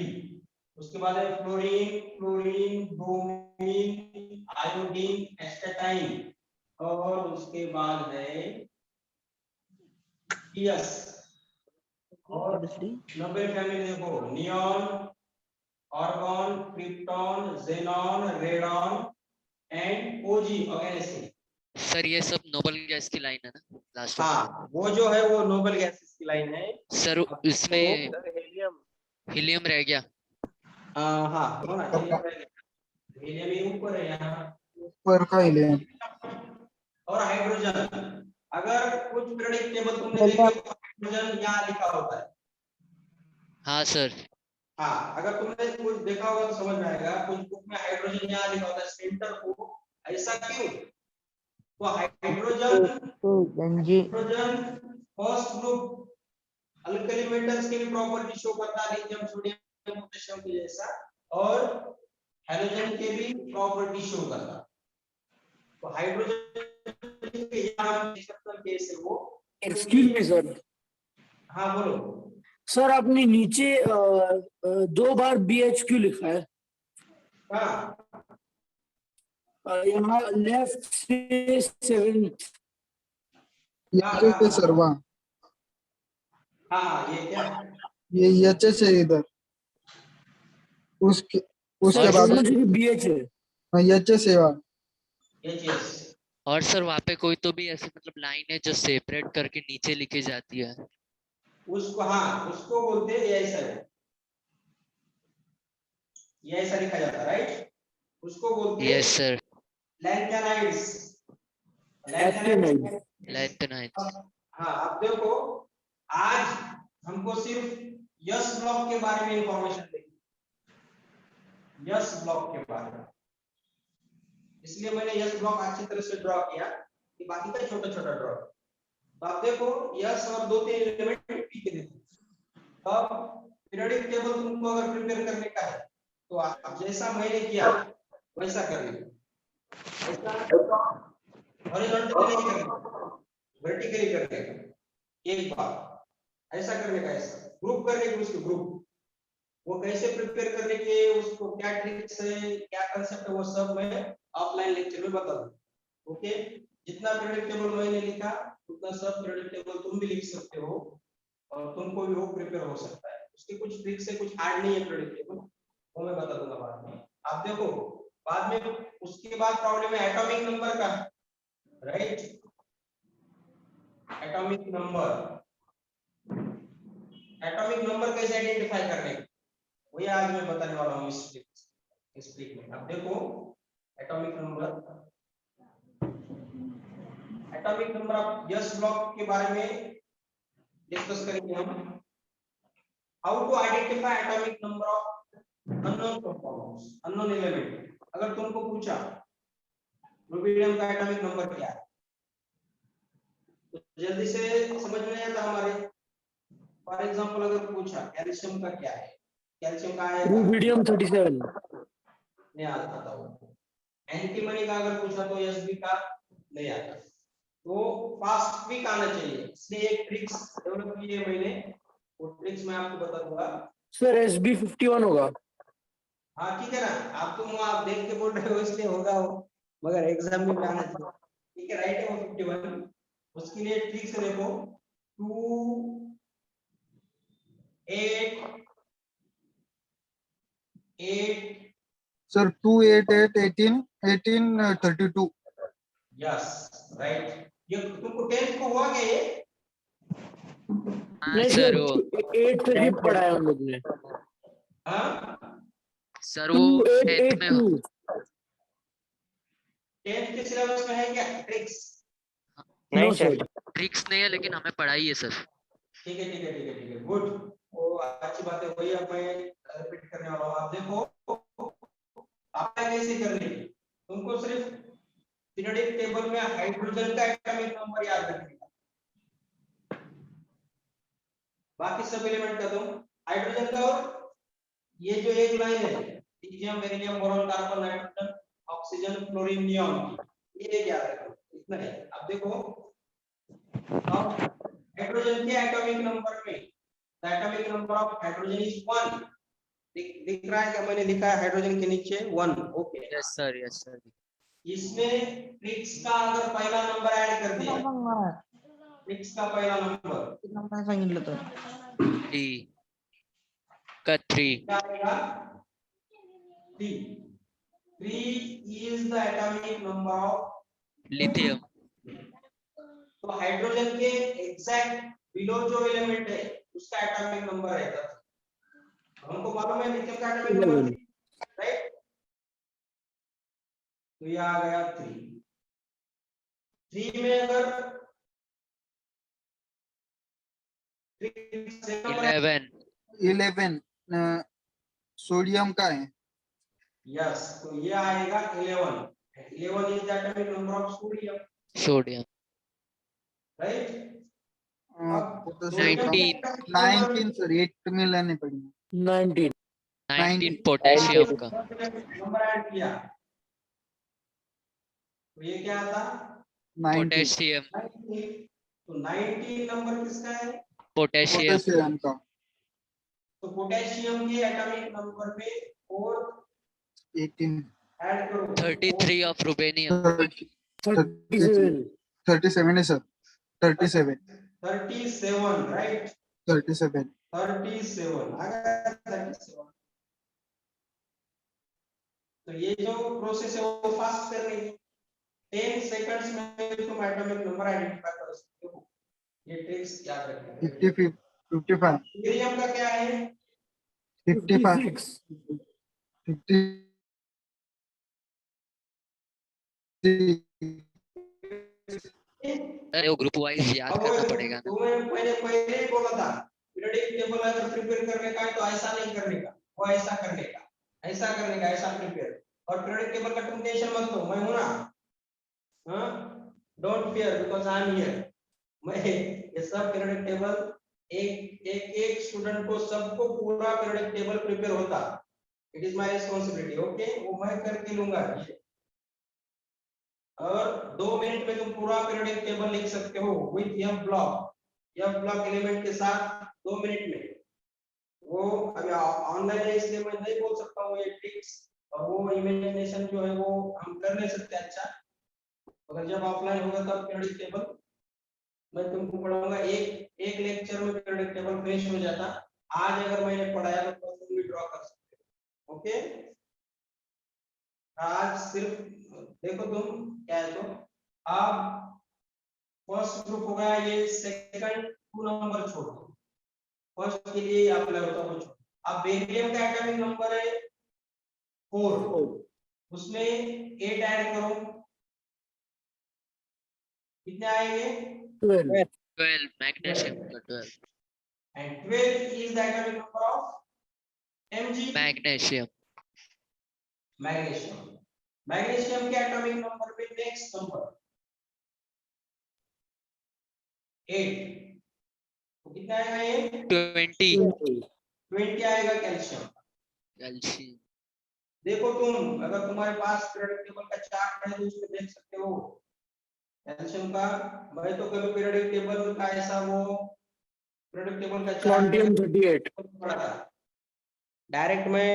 उसके बाद है fluorine, chlorine, bromine, iodine, astatine. और उसके बाद है टीएस। और नोबेल फैमिली देखो, neon, argon, krypton, xenon, radon and OG organism. Sir ये सब नोबल गैस की लाइन है ना लास्ट में? हाँ, वो जो है वो नोबेल गैसेस की लाइन है। सर इसमें हीलियम, हीलियम रह गया। हाँ हो ना, हीलियम ही ऊपर है यहाँ। ऊपर का हीलियम। और हाइड्रोजन, अगर कुछ पीरियोडिक टेबल तुमने देखे तो हाइड्रोजन यहाँ लिखा होता है। हाँ सर। हाँ, अगर तुमने कुछ देखा होगा तो समझ में आएगा। कुछ बुक में हाइड्रोजन यहाँ लिखा होता है सेंटर को। ऐसा क्यों? तो hydrogen first group alkali metals की भी प्रॉपर्टी शो करता है, लिथियम, सोडियम, पोटेशियम की जैसा, और हैलोजन के भी प्रॉपर्टी शो करता। तो हाइड्रोजन के यहाँ एक्सेप्शनल केस है वो। Excuse me sir. हाँ बोलो। सर आपने नीचे 2 बार BHQ लिखा है। हाँ यहाँ लेफ्ट से 7th। एच से सर्वा, हाँ ये क्या? ये एच से इधर, उसके उसके सर बाद दोनों जगह BH है। एच सेवा। यस। और सर वहाँ पे कोई तो भी ऐसे मतलब लाइन है जो सेपरेट करके नीचे लिखी जाती है? उसको, हाँ उसको बोलते हैं ऐसा है, ये ऐसा लिखा जाता है, राइट। उसको बोलते हैं yes sir. Lanthanides. Actinide. Lanthanides. हाँ, अब देखो, आज हमको सिर्फ यस ब्लॉक के बारे में इंफॉर्मेशन देखी, यस ब्लॉक के बारे में। इसलिए मैंने यस ब्लॉक अच्छी तरह से ड्रॉ किया कि बाकी का छोटा छोटा ड्रॉ। तो आप देखो यस और 2-3 एलिमेंट पी के देते हैं। अब पीरियोडिक टेबल तुमको अगर प्रिपेयर करने का है तो आप जैसा मैंने किया वैसा कर लेना। ऐसा हॉरिजॉन्टली नहीं करना, वर्टिकली करने का। एक बार ऐसा करने का, ऐसा ग्रुप करने के, उसको ग्रुप वो कैसे प्रिपेयर करने के, उसको क्या ट्रिक्स है, क्या कंसेप्ट है, वो सब मैं ऑफलाइन लेक्चर में बता दूंगा। ओके, जितना पीरियोडिक टेबल मैंने लिखा उतना सब पीरियोडिक टेबल तुम भी लिख सकते हो और तुमको भी वो प्रिपेयर हो सकता है। उसके कुछ ट्रिक्स है, कुछ हार्ड नहीं है पीरियोडिक टेबल, वो मैं बता दूंगा बाद में। आप देखो बाद में उसके बाद प्रॉब्लम है एटॉमिक नंबर का, राइट? एटॉमिक नंबर कैसे आइडेंटिफाई करने का, वही आज मैं बताने वाला हूँ इस ट्रिक में। अब देखो atomic number of S block के बारे में डिस्कस करेंगे हम। How to identify atomic number of unknown compounds, unknown element. अगर तुमको पूछा रुबिडियम का एटॉमिक नंबर क्या है तो जल्दी से समझ में नहीं आता हमारे। फॉर एग्जांपल अगर पूछा कैल्शियम का क्या है, कैल्शियम का है रुबिडियम 37। नहीं आता था वो। एंटीमनी का अगर पूछा तो एसबी का नहीं आता, तो फास्ट क्विक आना चाहिए। इसलिए एक ट्रिक्स डेवलप की है मैंने, वो ट्रिक्स मैं आपको बता दूंगा। सर SB 51 होगा। हाँ ठीक है ना, आप तुम आप देख के बोल रहे हो इसलिए होगा वो, मगर एग्जाम में भी आना चाहिए। ठीक है, राइट है वो 51। उसके लिए ट्रिक्स देखो 2 8 8 सर 2 8 8 18 18 32। Yes right. ये तुमको 10 को हुआ क्या ये? हाँ नहीं सर सर, वो 8 से शिफ्ट पढ़ा है हम लोग ने। हाँ सर वो 10th में 2882। 10 के सिलेबस में है क्या ट्रिक्स? नहीं नो सर। सर। ट्रिक्स नहीं है लेकिन हमें पढ़ाई है सर। ठीक है ठीक है ठीक है ठीक है, गुड। वो अच्छी बात है, वही अब मैं रिपीट करने वाला हूँ। आप देखो आपने कैसे करनी है, तुमको सिर्फ पीरियोडिक टेबल में हाइड्रोजन का एटॉमिक नंबर याद रखने का, बाकी सब एलिमेंट का तुम हाइड्रोजन का। और ये जो एक लाइन है lithium beryllium boron carbon nitrogen oxygen fluorine neon, ये याद रखो, इतना है। अब देखो अब हाइड्रोजन के एटॉमिक नंबर में the atomic number of hydrogen is 1। दिख रहा है क्या, मैंने लिखा है हाइड्रोजन के नीचे 1। Okay, yes sir yes sir. इसमें ट्रिक्स का अगर पहला नंबर ऐड कर दिया, ट्रिक्स का पहला नंबर सांगितलं तर 3 का 3 क्या आएगा? 3 is the atomic number of lithium. तो हाइड्रोजन के एग्जैक्ट बिलो जो एलिमेंट है उसका एटॉमिक नंबर रहता था, हमको मालूम है लिथियम का एटॉमिक नंबर, राइट? तो ये आ गया 3 में अगर 11 11 सोडियम का है। यस, तो ये आएगा 11 is the atomic number of sodium, sodium. Right? अब 19 सर, 8 में लेने पड़ेंगे। 19 पोटेशियम का। नंबर ऐड किया तो ये क्या आता? 19 पोटेशियम। 19। तो 19 नंबर किसका है? पोटेशियम। पोटेशियम का। तो पोटेशियम के एटॉमिक नंबर में 4 18 ऐड करो। 33 ऑफ रुबेनियम। 37 है सर। 37 राइट? 37 37 आ गया 37। तो ये जो प्रोसेस है वो फास्ट करनी है, 10 सेकंड्स में तुम एटॉमिक नंबर आइडेंटिफाई कर सकते हो। ये ट्रिक्स याद रखना। 55 हीलियम का क्या है? 55 अरे वो ग्रुप वाइज याद करना पड़ेगा ना। मैंने पहले ही बोला था पीरियोडिक टेबल अगर प्रिपेयर करने का है तो ऐसा नहीं करने का, वो ऐसा करने का, ऐसा करने का, ऐसा प्रिपेयर। और पीरियोडिक टेबल का तुम टेंशन मत लो, मैं हूं ना। हाँ, don't fear because I am here. मैं ये सब पीरियोडिक टेबल एक स्टूडेंट को सबको पूरा पीरियोडिक टेबल प्रिपेयर होता, it is my responsibility, okay, वो मैं करके लूंगा ये। और 2 मिनट में तुम पूरा पीरियोडिक टेबल लिख सकते हो विद एफ ब्लॉक एलिमेंट के साथ 2 मिनट में। वो अभी ऑनलाइन है इसलिए मैं नहीं बोल सकता हूँ ये ट्रिक्स, और वो इमेजिनेशन जो है वो हम कर नहीं सकते अच्छा, अगर जब ऑफलाइन होगा तब पीरियोडिक टेबल मैं तुमको पढ़ाऊंगा। एक लेक्चर में पीरियोडिक टेबल फिनिश हो जाता। आज अगर मैंने पढ़ाया तो तुम भी ड्रॉ कर सकते हो, ओके। आज सिर्फ देखो तुम क्या है, तो अब फर्स्ट ग्रुप हो गया, ये सेकंड 2 नंबर छोड़ दो, फर्स्ट के लिए अप्लाई होता है वो। अब बेरियम का एटॉमिक नंबर है 4, उसमें 8 ऐड करो, कितने आएंगे? 12. 12 magnesium का 12 And 12 is the atomic number of Mg, magnesium magnesium. Magnesium के एटॉमिक नंबर पे नेक्स्ट नंबर 8, तो कितना आएगा ये? 20 20 आएगा कैल्शियम। calcium देखो तुम अगर तुम्हारे पास पीरियोडिक टेबल का चार्ट है तो उसमें देख सकते हो कैल्शियम का। मैं तो कभी पीरियोडिक टेबल का ऐसा वो पीरियोडिक टेबल का Strontium चार्ट 38. पढ़ा था, डायरेक्ट मैं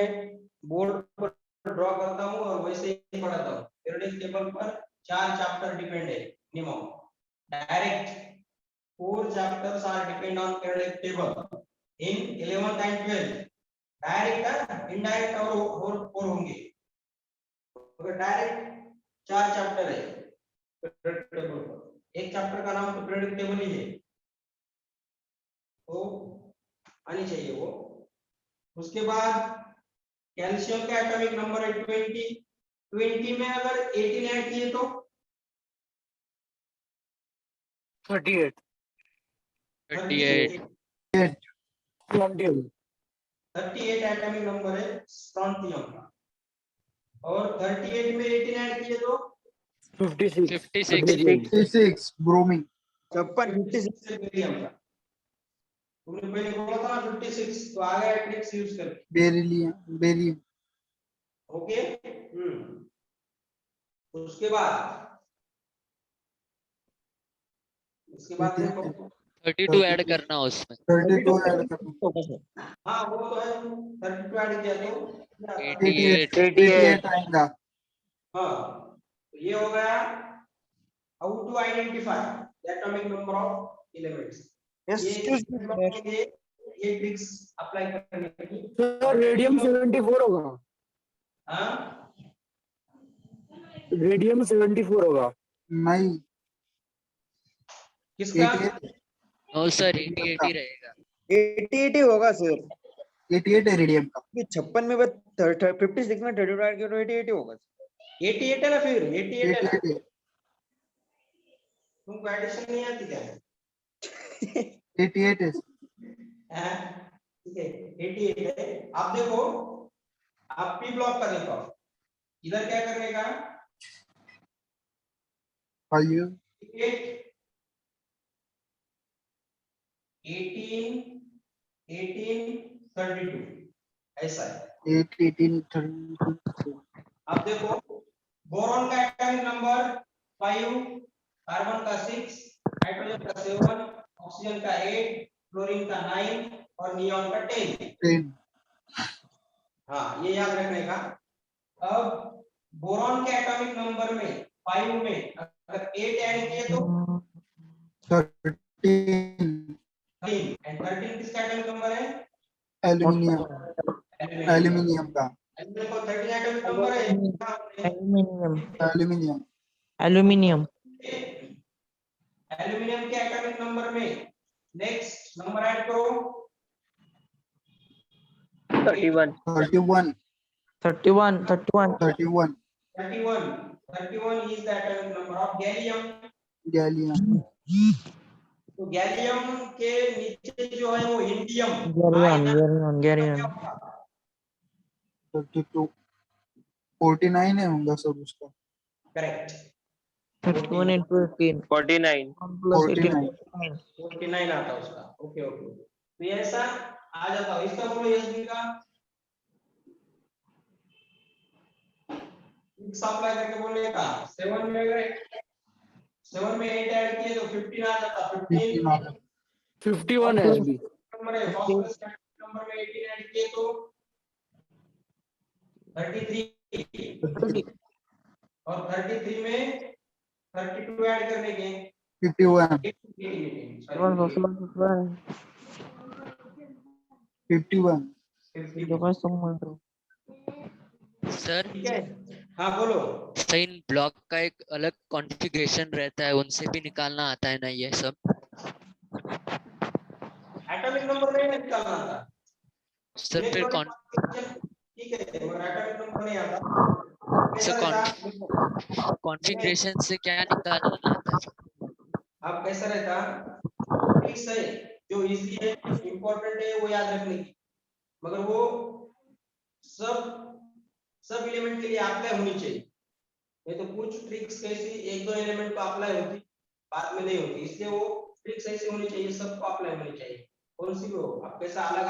बोर्ड पर ड्रॉ करता हूँ और वैसे ही पढ़ाता हूँ। पीरियोडिक टेबल पर 4 चैप्टर डिपेंड है minimum, direct 4 chapters are depend on periodic table in 11th and 12th, direct indirect और 4 होंगे। अगर डायरेक्ट 4 चैप्टर है पीरियोडिक टेबल पर, एक चैप्टर का नाम तो पीरियोडिक टेबल ही है, तो आनी चाहिए वो। उसके बाद कैल्शियम का एटॉमिक नंबर है 20 में अगर 18 ऐड किए तो 38. 38 Strontium. 38 एटॉमिक नंबर है स्ट्रोंटियम का, और 38 में 18 ऐड किए तो 56. 56 56 ब्रोमीन। 56 बेरियम का। तुमने पहले बोला था ना 56, तो आ गया ट्रिक्स यूज करके, बेरियम ओके। उसके बाद देखो 32 ऐड करना उसमें 32 ऐड करना, हाँ वो तो है, 32 ऐड किया तो 88 88 आएगा। हाँ, तो ये हो गया how to identify the atomic number of elements. ये ट्रिक्स अप्लाई करने की। Sir, radium 74 होगा. हाँ Radium 74 होगा. नहीं, किसका? 88 नो सर 88 रहेगा 88 होगा सर, 88 है रेडियम का। ये 56 में बस 56 में 32 ऐड किया तो 88 होगा। 88 है ना, फिर 88 है ना, 88 है, तुमको एडिशन नहीं आती क्या? 88 है। हाँ, ठीक है 88 है। आप देखो, आप पी ब्लॉक का देखो, इधर क्या करने का? 5 18 32 ऐसा है। 8 18 32। आप देखो बोरॉन का एटॉमिक नंबर 5, कार्बन का 6, नाइट्रोजन का 7, ऑक्सीजन का 8, क्लोरीन का 9 और नियॉन का 10। हाँ, ये याद रखने का। अब बोरॉन के एटॉमिक नंबर में 5 में अगर 8 ऐड किए तो 13 एंड 13 किसका एटॉमिक नंबर है? एल्युमिनियम का। एल्युमिनियम को 13 एटॉमिक नंबर है। एल्युमिनियम एल्यूमिनियम एल्युमिनियम के एटॉमिक नंबर में नेक्स्ट नंबर ऐड करो 31 31 31 31 31 31 is the atomic number of gallium. Gallium तो गैलियम के नीचे जो है वो इंडियम गैरियन 32 49 है होगा सर उसका। करेक्ट। 31 into 18. 49. 1 plus 18. 49. 49 आता है उसका। ओके ओके, तो ये ऐसा आ जाता है। इसका बोलो एसबी का मिक्स अप्लाई करके बोलने का 7 में अगर 7 में 8 ऐड किए तो 15 आ जाता। 15 15 आ जाता। 51 SB. नंबर है, फर्स्ट नंबर में 18 ऐड किए तो 33, और 33 में 32 ऐड करने के 51 51 सर ठीक है। हाँ बोलो। इन ब्लॉक का एक अलग कॉन्फ़िगरेशन रहता है, उनसे भी निकालना आता है ना ये सब? एटॉमिक नंबर नहीं निकालना आता सर फिर ठीक है, मगर एटॉमिक नंबर नहीं आता। कैसा सर रहता? कॉन्फ़िगरेशन से क्या निकालना आता है? अब कैसा रहता, ट्रिक्स है जो इजी है, इंपॉर्टेंट है वो याद रखने की, मगर वो सब एलिमेंट के लिए अप्लाई होनी चाहिए। नहीं तो कुछ ट्रिक्स कैसी एक दो एलिमेंट को अप्लाई होती, बाद में नहीं होती, इसलिए वो ट्रिक्स ऐसी होनी चाहिए, सबको अप्लाई होनी चाहिए। कौन सी भी हो, अब कैसा अलग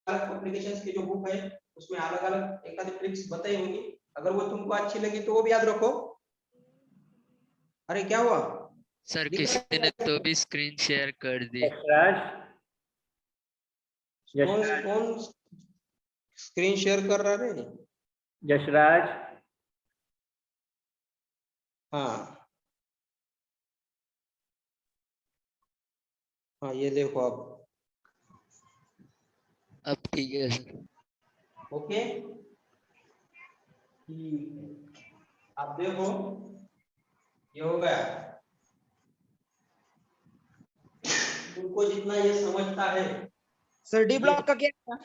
अलग एप्लीकेशंस की जो बुक है उसमें अलग अलग एक आध ट्रिक्स बताई होंगी, अगर वो तुमको अच्छी लगी तो वो भी याद रखो। अरे क्या हुआ? सर दिख किसी रहा ने है? तो भी स्क्रीन शेयर कर दी। कौन स्क्रीन शेयर कर रहा है? यशराज। हाँ हाँ, ये देखो अब ठीक है सर। ओके। आप देखो ये हो गया, तुमको जितना ये समझता है सर डी ब्लॉक का क्या था?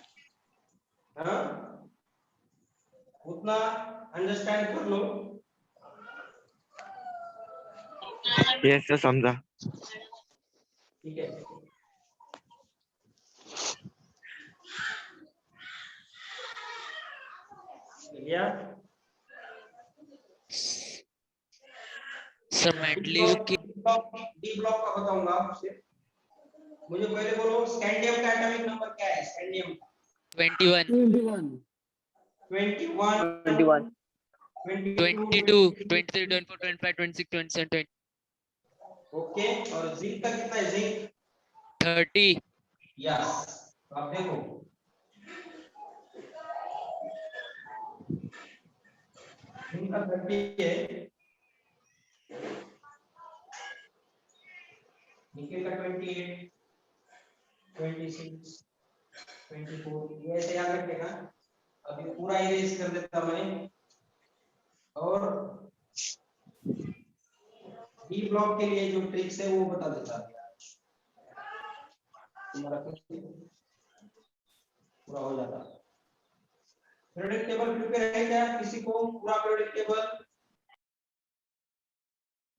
हाँ, उतना अंडरस्टैंड कर लो। यस सर, समझा। ठीक है, गया। सर मैटलिब की डी ब्लॉक का बताऊंगा आपसे। मुझे पहले बोलो स्कैंडियम का एटॉमिक नंबर क्या है? स्कैंडियम का 21, 21. 21, 21. 22, 23, 24, 25, 26, 27, 20, ओके। और जिंक का कितना है? जिंक 30। यस, आप देखो जिंक का 30 है, निकेल का 28, 26, 24, ये ऐसे याद रखेगा। अभी पूरा इरेज कर देता मैं, और डी ब्लॉक के लिए जो ट्रिक्स है वो बता देता हूं। तुम्हारा पूरा हो जाता। पीरियोडिक टेबल प्रिपेयर है क्या किसी को? पूरा पीरियोडिक टेबल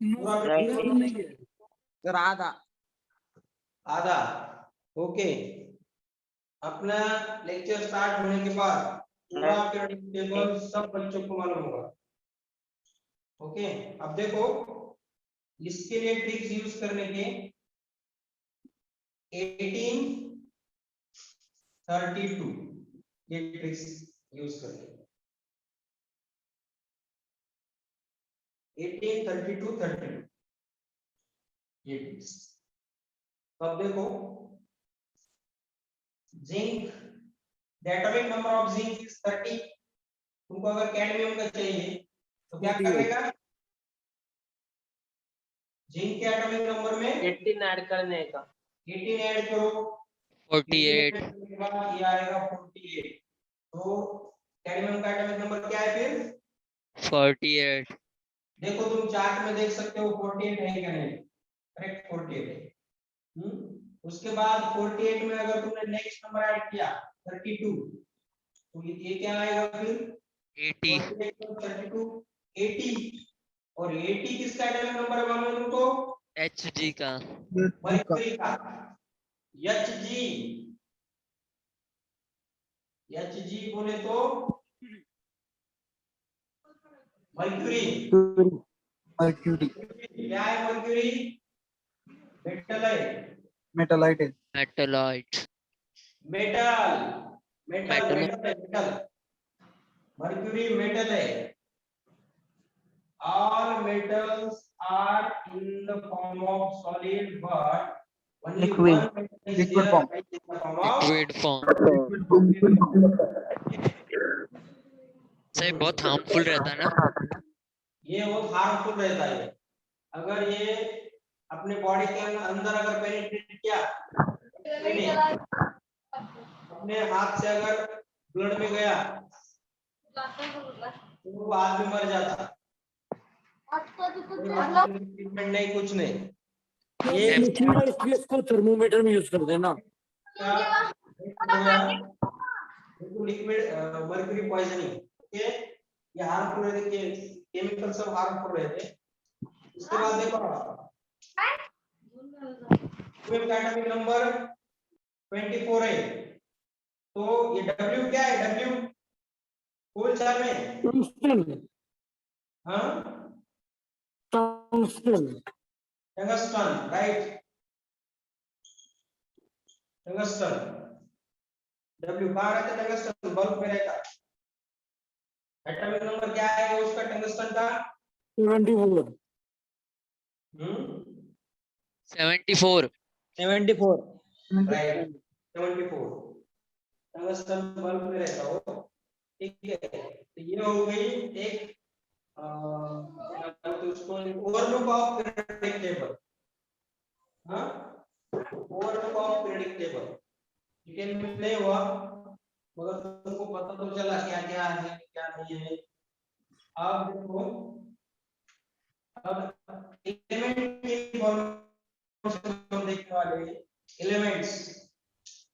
पूरा पूरा नहीं है. सर आधा आधा। ओके, अपना लेक्चर स्टार्ट होने के बाद पूरा पीरियोडिक टेबल सब बच्चों को मालूम होगा। ओके, अब देखो इसके लिए ट्रिक्स यूज करने के 18, 32 ये ट्रिक्स यूज करने 18, 32, 32 ये ट्रिक्स। अब देखो zinc, the atomic number of zinc is 30। तुमको अगर कैडमियम का चाहिए तो क्या करेगा? जिंक के एटॉमिक नंबर में 18 ऐड करने का. 18 ऐड करो, 48, के बाद ये आएगा 48। तो कैडमियम का एटॉमिक नंबर क्या है फिर? 48। देखो तुम चार्ट में देख सकते हो 48 है क्या नहीं? करेक्ट 48 है। उसके बाद 48 में अगर तुमने नेक्स्ट नंबर ऐड किया 32, तो ये क्या आएगा फिर? 80, 32, 80। और 80 किसका एटॉमिक नंबर है मालूम है तुमको? Hg का। मरकरी का। Hg, Hg बोले तो मर्क्यूरी। मर्क्यूरी क्या है मर्क्यूरी? मेटल है, मेटालाइट है। Metalloid, metal metal metal, metal है, मेटल। मर्क्यूरी मेटल है। All metals are in the form of solid, but only Liquid. one metal is Liquid there form. which is in the form of liquid form. Liquid form. सही बहुत harmful रहता है ना। ये बहुत harmful रहता है। अगर ये अपने बॉडी के अंदर अगर पेनिट्रेट किया, नहीं, अपने हाथ से अगर ब्लड में गया तो वो आदमी मर जाता। ट्रीटमेंट नहीं, कुछ नहीं। ये इसलिए इसको थर्मोमीटर में यूज करते हैं ना। लिक्विड मर्क्यूरी पॉइजनिंग, ओके, ये हार्मफुल रहते, केमिकल सब हार्मफुल रहते। उसके बाद देखो एटॉमिक नंबर 24 है, तो ये W क्या है? W फुल चार में, टंगस्टन, हाँ, tungsten, tungsten, right, tungsten. W कहाँ रहता है? टंगस्टन बल्ब में रहता। एटॉमिक नंबर क्या है उसका टंगस्टन का? 24, 74। 74. राइट, 74 टंगस्टन बल्ब में रहता हो। ठीक है, तो ये हो गई एक तो उसको ओवरलुक ऑफ पीरियोडिक टेबल। हाँ, overlook of periodic table detail में नहीं हुआ, मगर तुमको पता तो चला क्या क्या है क्या नहीं है। अब देखो, अब एलिमेंट की इंफॉर्मेशन हम देखने वाले हैं। एलिमेंट्स,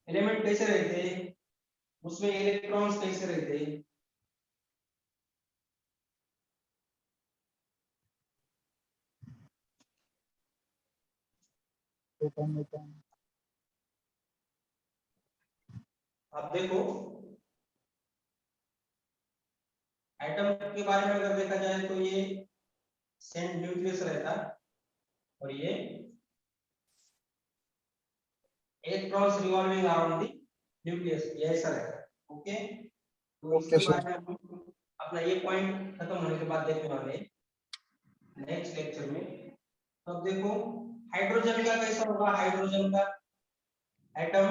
एलिमेंट कैसे रहते हैं, उसमें इलेक्ट्रॉन्स कैसे रहते हैं। अब देखो एटम के बारे में अगर देखा जाए तो ये सेंट न्यूक्लियस रहता है और ये electrons revolving around the nucleus, ये ऐसा रहता है। ओके, तो ओके इसके सर। बारे में हम अपना ये पॉइंट खत्म होने के बाद देखने वाले हैं नेक्स्ट लेक्चर में। तो अब देखो हाइड्रोजन का कैसा होगा, हाइड्रोजन का एटम।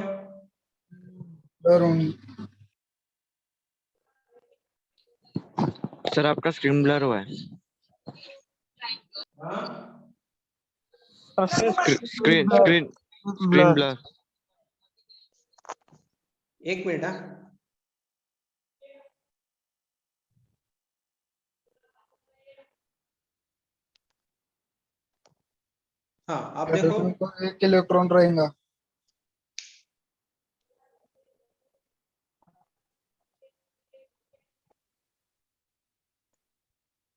सर आपका स्क्रीन ब्लर हुआ है। हाँ, स्क्रीन स्क्रीन स्क्रीन ब्लर। एक मिनट। हाँ, आप देखो, एक इलेक्ट्रॉन रहेगा।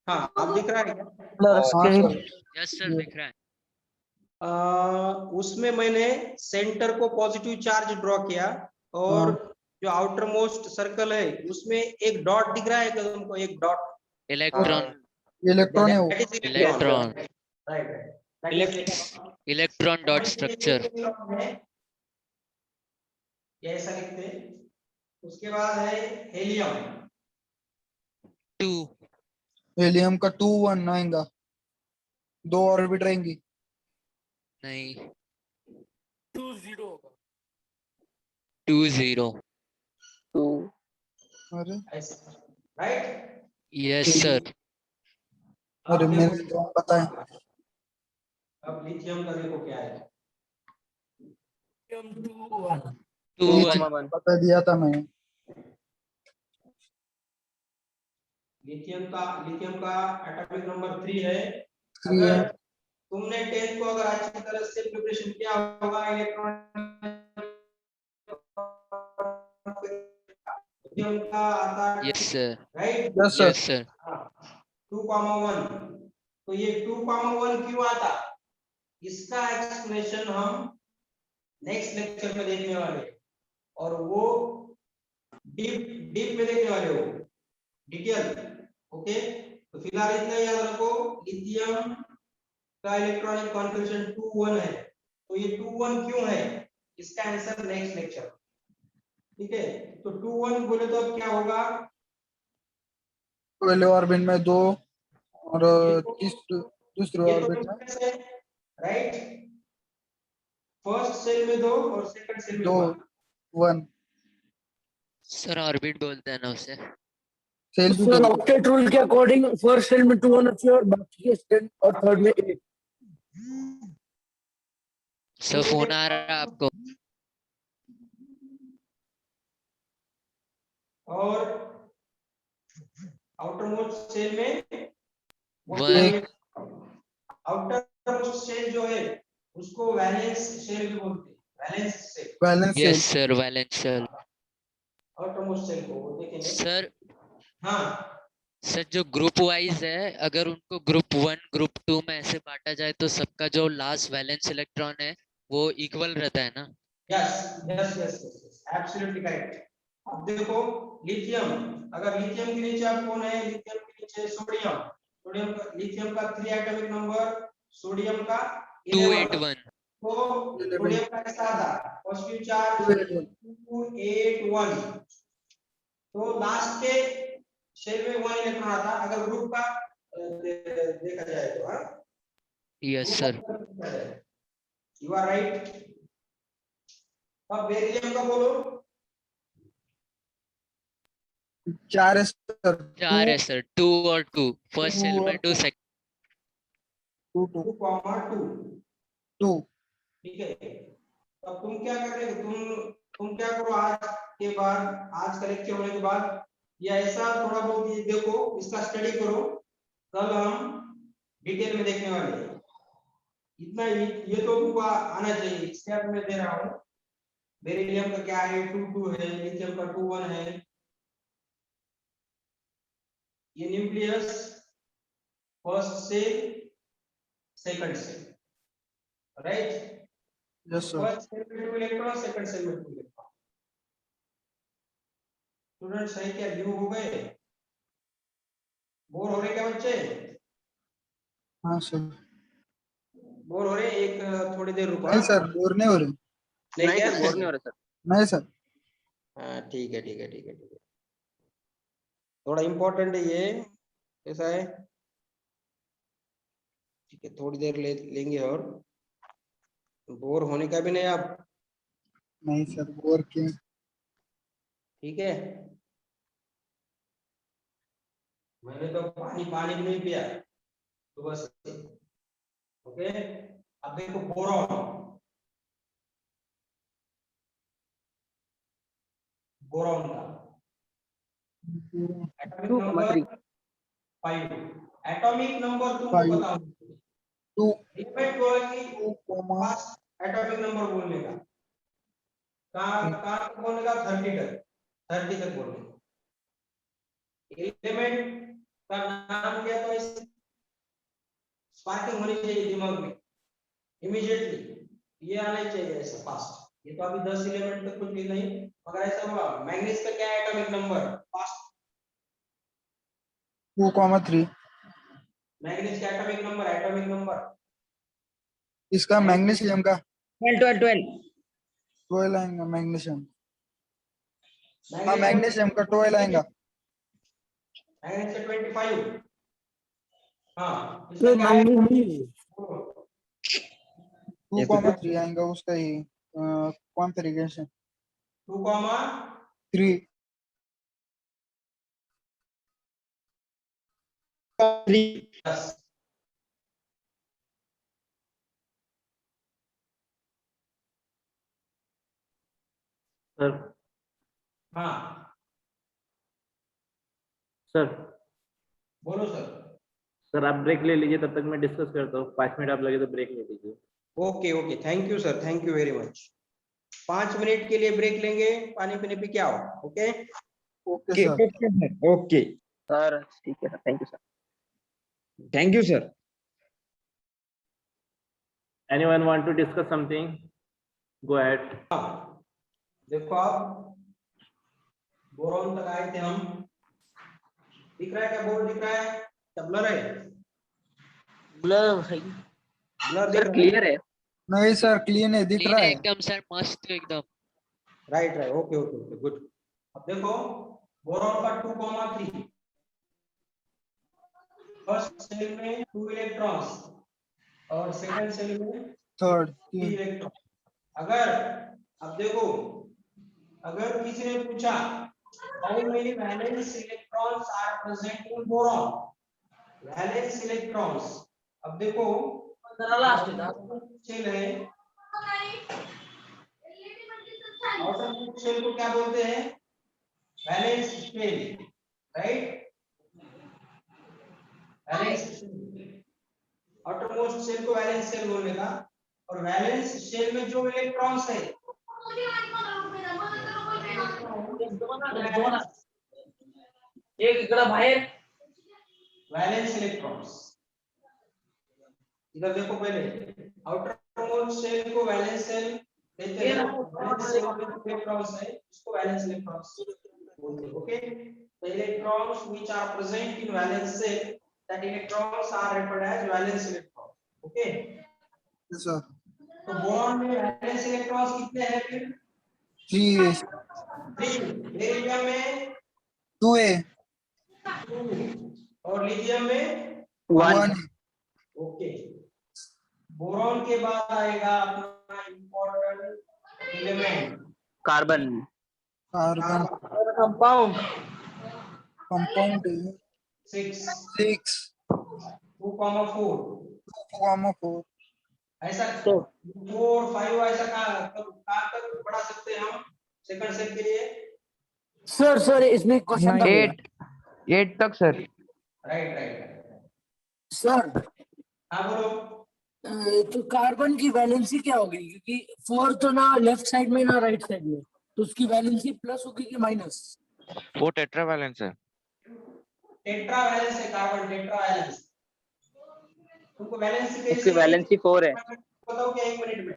हाँ, आप दिख रहा है क्या? हाँ सर। यस सर, दिख रहा है। उसमें मैंने सेंटर को पॉजिटिव चार्ज ड्रॉ किया और जो आउटर मोस्ट सर्कल है उसमें एक डॉट दिख रहा है क्या तुमको? एक डॉट, इलेक्ट्रॉन, इलेक्ट्रॉन है वो। Electron, right, electron dot structure. ये ऐसा लिखते हैं। उसके बाद है हेलियम। 2, हेलियम का 2 1 आएगा, 2 ऑर्बिट रहेंगी। नहीं, 20 होगा। 2 0। अरे राइट, यस सर। अरे मेरे को पता है। अब लिथियम का देखो क्या है। 2 1। बता दिया था मैंने। लिथियम का एटॉमिक नंबर 3 है। 3 है। अगर तुमने 10 को अगर अच्छी तरह से प्रिपरेशन किया होगा इलेक्ट्रॉन लिथियम का आता है, yes sir, right, yes sir. Yes sir. 2,1। तो ये 2,1 क्यों आता, इसका एक्सप्लेनेशन हम नेक्स्ट लेक्चर में देखने वाले हैं और वो डीप में देखने वाले हो, डिटेल। ओके, तो फिलहाल इतना याद रखो, लिथियम का इलेक्ट्रॉनिक कॉन्फ़िगरेशन 2-1 है। तो ये 2-1 क्यों है, इसका आंसर नेक्स्ट लेक्चर। ठीक है, तो 2-1 बोले तो अब क्या होगा, पहले ऑर्बिट में 2 और दूसरे ये तो ऑर्बिट में डिफरेंस है, राइट। फर्स्ट सेल में 2 और सेकंड सेल में 2 1। 1 सर ऑर्बिट बोलते हैं ना उसे। सेल भी सर 2। ऑक्टेट रूल के अकॉर्डिंग फर्स्ट सेल में 2 होना चाहिए और बाकी के सेकंड और थर्ड में 8। सर फोन आ रहा है आपको। और आउटर मोस्ट सेल में वन। आउटर मोस्ट सेल जो है उसको वैलेंस सेल भी बोलते हैं, valence shell. Balance yes shell. Sir वैलेंशियल। आउटर मोस्ट सेल को वो देखेंगे। सर हाँ सर जो ग्रुप वाइज है, अगर उनको ग्रुप 1 ग्रुप 2 में ऐसे बांटा जाए तो सबका जो लास्ट वैलेंस इलेक्ट्रॉन है वो इक्वल रहता है ना। Yes yes yes yes absolutely correct. अब देखो लिथियम, अगर लिथियम के नीचे आप कौन है, लिथियम के नीचे सोडियम, सोडियम का, लिथियम का 3 एटॉमिक नंबर, सोडियम का 11। 281। तो सोडियम का कैसा था, पॉजिटिव चार्ज 281। 281। तो लास्ट के शेल में 1 इलेक्ट्रॉन आता अगर ग्रुप का देखा जाए तो। हाँ yes sir. You are right. अब बेरिलियम का बोलो। 4 है सर। 4 है सर, 2 और 2 फर्स्ट सेल में, 2 सेकंड। 2 2,2 ठीक है। अब तुम क्या कर रहे हो, तुम क्या करो, आज के बाद, आज का लेक्चर होने के बाद या ऐसा थोड़ा बहुत ये देखो, इसका स्टडी करो, कल हम डिटेल में देखने वाले हैं। इतना ये तो तुमको आना चाहिए, स्टेप में दे रहा हूँ। बेरिलियम का क्या है, 2-2 है, लिथियम का 2-1 है। ये न्यूक्लियस फर्स्ट से सेकंड से, right. Yes sir. First shell में 2 इलेक्ट्रॉन, सेकंड सेल में 2 इलेक्ट्रॉन। स्टूडेंट सही क्या ड्यू हो गए, बोर हो रहे क्या बच्चे, हाँ सर। बोर हो रहे, एक थोड़ी देर रुको। नहीं सर, बोर नहीं हो रहे। नहीं क्या, बोर नहीं हो रहे सर। नहीं सर। हाँ ठीक है ठीक है ठीक है ठीक है, थोड़ा इम्पोर्टेंट है ये, कैसा है, ठीक है, थोड़ी देर लेंगे और बोर होने का भी नहीं आप, नहीं सर, बोर क्यों। ठीक है। मैंने तो पानी पानी भी नहीं पिया सुबह से। ओके, अब देखो बोरॉन, बोरॉन का एटॉमिक नंबर 5, एटॉमिक नंबर तुमको 5 बताऊं, 2 रिपीट करोगे 2 फास्ट एटॉमिक नंबर बोलने का, कहां तक बोलने का, 30 तक, 30 तक बोलने का। एलिमेंट का नाम क्या, तो इस स्पार्किंग होनी चाहिए दिमाग में इमीडिएटली, ये आना चाहिए ऐसा फास्ट। ये तो अभी 10 एलिमेंट तक कुछ भी नहीं, मगर ऐसा हुआ मैग्नीज का क्या है एटॉमिक नंबर फास्ट, 2,3 मैग्नीज का एटॉमिक नंबर इसका मैग्नीशियम का 12 12 आएगा। मैग्नीशियम, हाँ मैग्नीशियम का 12 आएगा। मैग्नीज का 25। हाँ इसका सर क्या है, मैग्नीज 2,3 आएगा उसका ही कॉन्फ़िगरेशन 2,3 3 सर हाँ सर बोलो सर। सर आप ब्रेक ले लीजिए, तब तक मैं डिस्कस करता हूँ। 5 मिनट आप लगे तो ब्रेक ले लीजिए। Okay okay, thank you sir, thank you very much. 5 minute के लिए ब्रेक लेंगे, पानी पीने पी के आओ। Okay okay sir. Okay sir ठीक है sir, thank you sir. Thank you sir. Anyone want to discuss something? Go ahead. हाँ देखो, आप बोरॉन तक आए थे हम, दिख रहा है क्या, बोर्ड दिख रहा है, क्या ब्लर है? ब्लर है। ब्लर सर क्लियर है। नहीं सर क्लीन है, दिख क्लीन रहा है है। एकदम सर, मस्त एकदम। Right right, okay okay okay, good. अब देखो बोरॉन का 2,3, फर्स्ट सेल में 2 इलेक्ट्रॉन्स और सेकंड सेल में थर्ड 3 इलेक्ट्रॉन। अगर अब देखो, अगर किसी ने पूछा how many valence electrons are present in boron, valence electrons, अब देखो लास्ट शेल है, आउटर शेल को क्या बोलते हैं? Valence shell, right? Valence shell, outer most shell को वैलेंस शेल बोलने का। और वैलेंस शेल में जो इलेक्ट्रॉन्स है, एक इकडं बाहेर वैलेंस इलेक्ट्रॉन्स, इधर देखो पहले, आउटर मोस्ट शेल को वैलेंस शेल कहते हैं। वैलेंस शेल में जो इलेक्ट्रॉन्स है उसको वैलेंस इलेक्ट्रॉन्स बोलते हैं। Okay, the electrons which are present in valence shell, that electrons are referred as valence electrons. Okay, sir तो बोरॉन में वैलेंस इलेक्ट्रॉन्स कितने हैं फिर? 3 3। बेरिलियम में 2a 2 और लिथियम में 1। ओके। बोरॉन के बाद आएगा अपना important element carbon. Carbon compound compound 6, 6 2,4। 2,4। ऐसा 4 5 ऐसा कहाँ तक बढ़ा सकते हैं हम सेकंड सेट के लिए? सर इसमें क्वेश्चन था मेरा। 8 तक सर। Right right. सर हाँ बोलो। तो कार्बन की वैलेंसी क्या होगी? क्योंकि 4 तो ना लेफ्ट साइड में ना राइट साइड में, तो उसकी वैलेंसी प्लस होगी कि माइनस? वो टेट्रा वैलेंस है। टेट्रा वैलेंस है कार्बन, टेट्रा वैलेंस। तुमको वैलेंसी उसकी कैसे वैलेंसी 4 है। बताओ क्या? 1 मिनट में,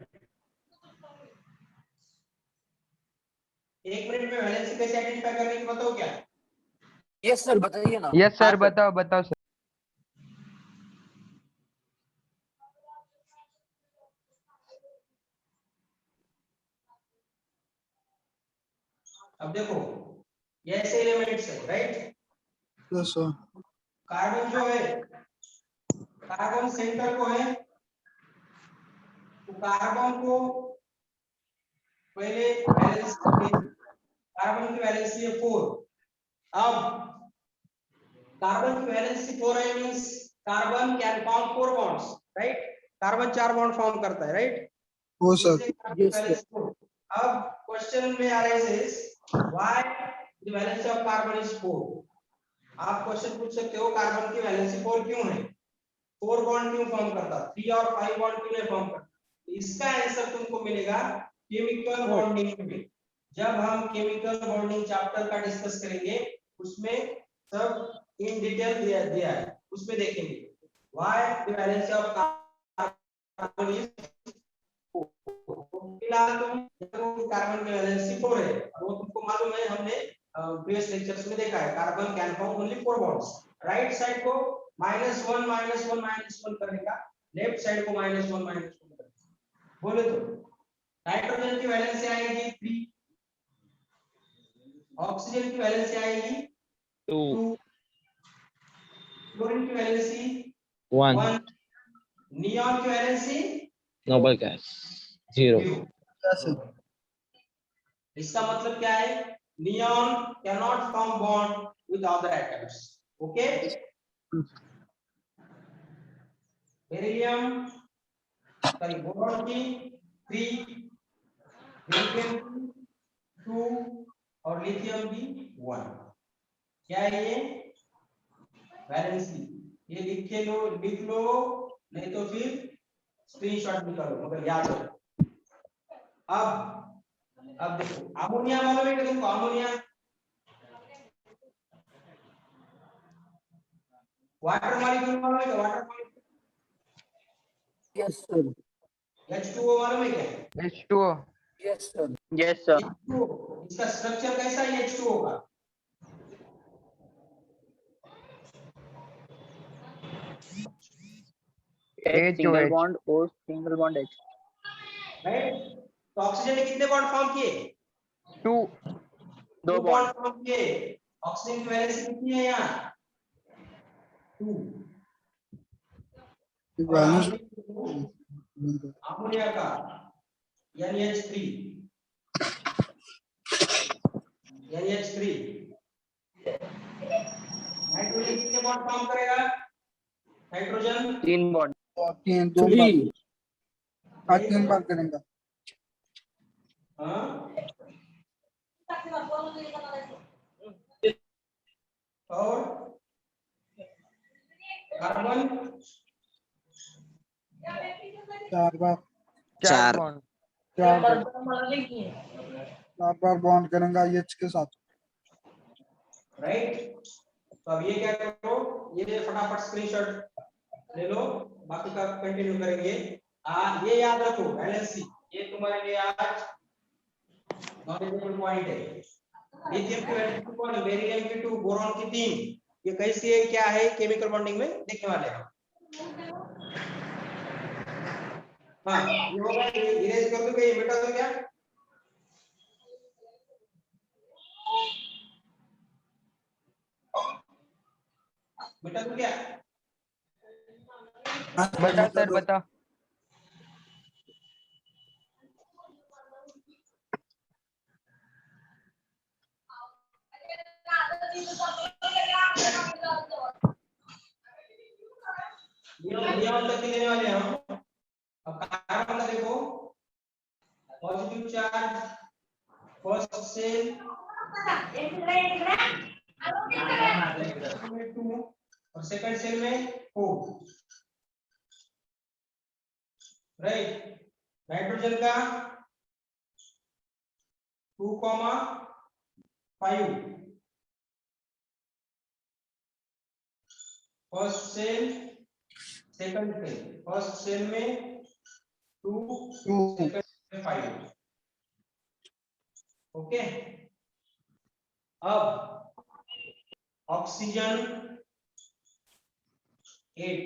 1 मिनट में वैलेंसी कैसे आइडेंटिफाई करने की बताओ क्या? यस सर बताइए ना। यस हाँ, सर, सर। बताओ बताओ सर। अब देखो ये ऐसे एलिमेंट्स है, राइट? Yes sir. कार्बन जो है, कार्बन सेंटर को है, तो कार्बन को पहले वैलेंस, कार्बन की वैलेंसी है 4। अब कार्बन की वैलेंसी 4 है, means carbon can form 4 bonds, right? Carbon 4 bond form करता है, राइट? वो सर इसलिए कार्बन की Yes, sir. वैलेंसी 4। अब क्वेश्चन में arises why the valence of carbon is 4? आप क्वेश्चन पूछ सकते हो कार्बन की वैलेंसी 4 क्यों है, 4 बॉन्ड क्यों फॉर्म करता, 3 और 5 बॉन्ड क्यों नहीं फॉर्म करता? इसका आंसर तुमको मिलेगा केमिकल बॉन्डिंग में। जब हम केमिकल बॉन्डिंग चैप्टर का डिस्कस करेंगे उसमें सब इन डिटेल दिया है, उसमें देखेंगे why the valency of carbon is 4। फिलहाल तुम कार्बन की वैलेंसी 4 है और वो तुमको मालूम है, हमने प्रीवियस लेक्चर्स में देखा है, carbon can form only 4 bonds. Right side को -1 -1 -1 करने का, लेफ्ट साइड को -1 -1 करने का। बोले तो नाइट्रोजन की वैलेंसी आएगी 3, ऑक्सीजन की वैलेंसी आएगी 2, क्लोरीन की वैलेंसी 1, नियॉन की वैलेंसी नोबल गैस 0। 0। इसका मतलब क्या है? Neon can not form bond with other atoms. Okay, beryllium sorry boron की 3, बेरिलियम की 2 और लिथियम की 1। क्या है ये? वैलेंसी। ये लिख लो नहीं तो फिर स्क्रीनशॉट निकालो, मगर याद रखो। अब देखो अमोनिया मालूम है कि तुमको? अमोनिया वाटर मॉलिक्यूल मालूम है क्या? Water molecule yes sir. H2O मालूम है क्या? H2O। Yes sir. Yes sir. H2O, इसका स्ट्रक्चर कैसा है H2O का? H single OH. bond O single bond H. Right. तो ऑक्सीजन ने कितने बॉन्ड फॉर्म किए? 2. दो बॉन्ड बॉन्ड फॉर्म किए। ऑक्सीजन की वैलेंसी कितनी है यहाँ? 2। वैलेंस अमोनिया का NH3 नाइट्रोजन कितने बॉन्ड फॉर्म करेगा? नाइट्रोजन 3 बॉन्ड 3 2 बार 3 बार करेंगे। और कार्बन 4 बार 4 bond. 4 बार बॉन्ड करेंगे H के साथ। राइट। तो अब ये क्या करो, ये फटाफट स्क्रीनशॉट ले लो, बाकी का कंटिन्यू करेंगे। ये याद रखो वैलेंसी, ये तुम्हारे लिए आज नॉलेजेबल पॉइंट है। लिथियम की वैलेंसी कौन है? बेरिलियम की 2, बोरॉन की 3। ये कैसी है, क्या है केमिकल बॉन्डिंग में देखने वाले हैं। हाँ ये होगा, ये इरेज कर दो, ये मिटा दो क्या? मिटा दो क्या? बता सर बता। नियॉन तक ही लेने वाले हैं हम। अब कार्बन का देखो, पॉजिटिव चार्ज फर्स्ट सेल में 2 और सेकंड सेल में 4। राइट। नाइट्रोजन का 2,5 first shell second shell, first shell में 2 सेकंड में 5। ओके। अब ऑक्सीजन 8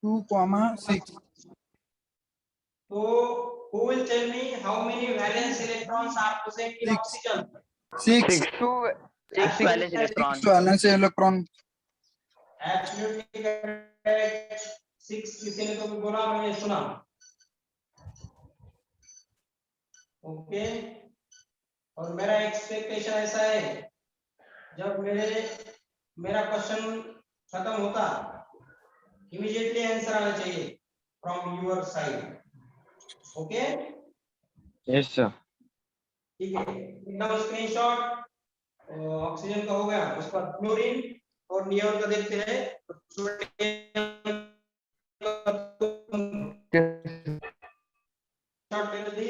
2,6 तो who will tell me how many valence electrons are present in 6 oxygen? 6 2. 6 valence electron valence electron. Absolutely correct। 6 किसी ने तो बोला, मैंने सुना। ओके। और मेरा एक्सपेक्टेशन ऐसा है, जब मेरा क्वेश्चन खत्म होता इमीडिएटली आंसर आना चाहिए from your side. Okay Yes sir. ठीक है, एकदम स्क्रीनशॉट। ऑक्सीजन का हो गया, उसके बाद क्लोरीन और नियॉन का देखते हैं। शॉट ले ली।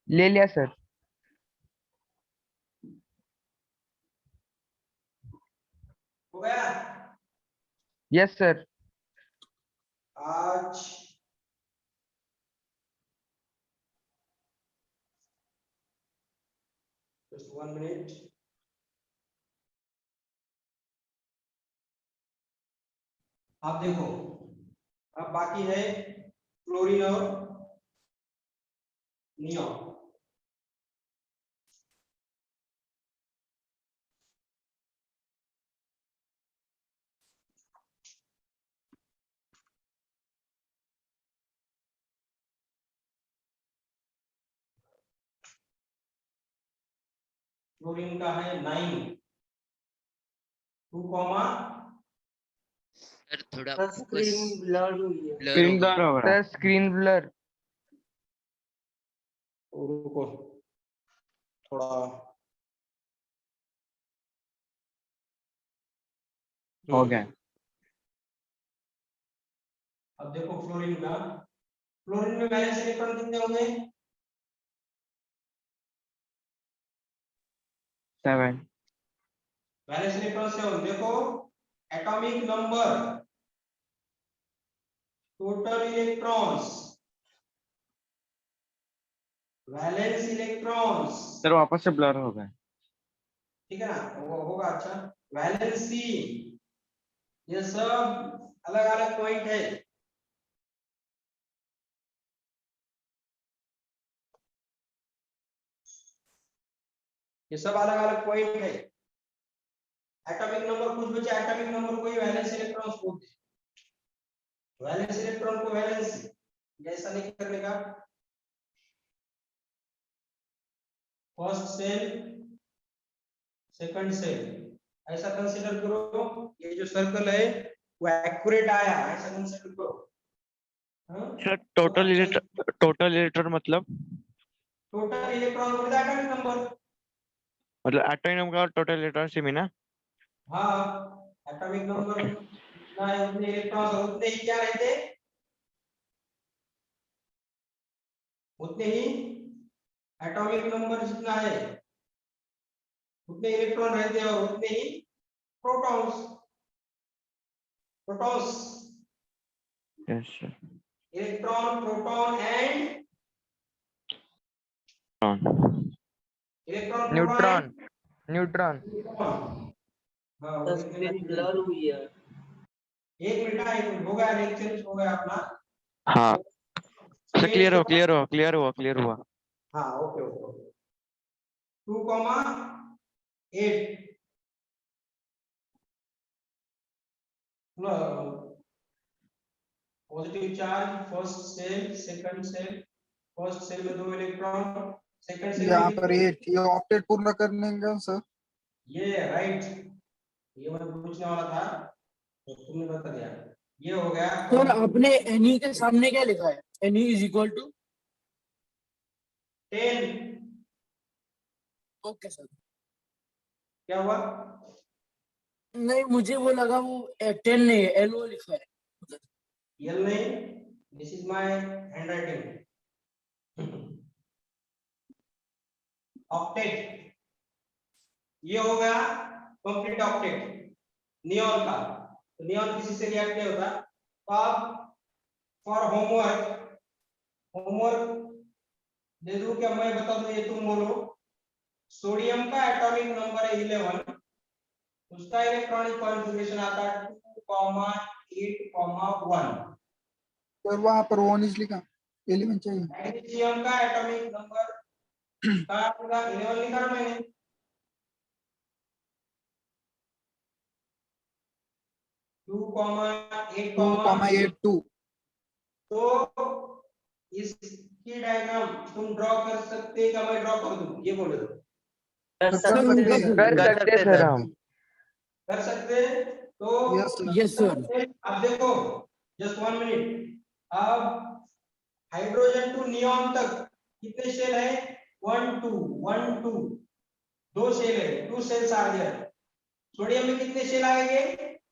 ले लिया सर। हो गया। Yes sir. आज just 1 minute। आप देखो, अब बाकी है क्लोरीन और नियॉन। क्लोरीन का है 9 2, सर थोड़ा स्क्रीन ब्लर हुई है। ब्लर स्क्रीन हो ब्लर गया। हो रहा है। Sir screen blur. रुको थोड़ा। हो गया। अब देखो फ्लोरीन का, फ्लोरीन में वैलेंस इलेक्ट्रॉन कितने होंगे? 7. Valence electron 7। देखो atomic number, total electrons, valence electrons, sir वापस से ब्लर हो गया। ठीक है ना, वो होगा। अच्छा, वैलेंसी, ये सब अलग अलग पॉइंट है। ये सब अलग अलग पॉइंट है। एटॉमिक नंबर कुछ बचे, एटॉमिक नंबर को ही वैलेंस इलेक्ट्रॉन्स बोलते हैं। वैलेंस इलेक्ट्रॉन को वैलेंस ऐसा नहीं करने का। फर्स्ट सेल, सेकंड सेल, ऐसा कंसीडर करो। ये जो सर्कल है वो एक्यूरेट आया, ऐसा कंसीडर करो। हाँ? सर टोटल इलेक्ट्रॉन मतलब total electron atomic number. Atomic number का टोटल इलेक्ट्रॉन सेम ही ना? हाँ, एटॉमिक नंबर जितना है उतने इलेक्ट्रॉन, उतने ही क्या रहते, उतने ही एटॉमिक नंबर जितना है उतने इलेक्ट्रॉन रहते हैं, और उतने ही protons. Protons, yes sir. Electron, proton and electron, proton neutron, neutron. हाँ, वो ब्लर हुई है। एक मिनट हो गया, लेक्चर हो गया अपना। हाँ सर, क्लियर हुआ। हाँ, okay okay. 2,8 positive charge, first shell, second shell. First shell में 2 इलेक्ट्रॉन, सेकंड सेल यहाँ में पर ये ऑक्टेट पूर्ण करने का सर। ये राइट, ये मैं पूछने वाला था तो तुमने बता दिया। ये हो गया। सर आपने एनी के सामने क्या लिखा है? Any is equal to 10। Okay sir. क्या हुआ? नहीं, मुझे वो लगा वो 10 नहीं है, एलओ लिखा है। यल नहीं, this is my handwriting. Octet, ये हो गया कंप्लीट ऑक्टेट नियॉन का। तो नियॉन किसी से रिएक्ट नहीं होता। तो आप फॉर होमवर्क दे दूं क्या, मैं बता दूं, ये तुम बोलो। सोडियम का एटॉमिक नंबर है 11, उसका इलेक्ट्रॉनिक कॉन्फ़िगरेशन आता है 2,8,1। सर वहाँ पर 19 लिखा, 11 चाहिए। मैग्नीशियम का एटॉमिक नंबर का पूरा 11 लिखा ना मैंने। 2,8,2। 2,82। तो इसकी डायग्राम तुम ड्रॉ कर सकते, क्या मैं ड्रॉ कर दूं, ये बोले तो कर सकते हैं सर। कर सकते हैं सर हम। कर सकते। तो यस सर। Yes sir. अब देखो, जस्ट 1 मिनट। अब हाइड्रोजन टू नियॉन तक कितने शेल है? 1 2 1 2, 2 शेल है, 2 सेल्स आ गया। सोडियम में कितने शेल आएंगे?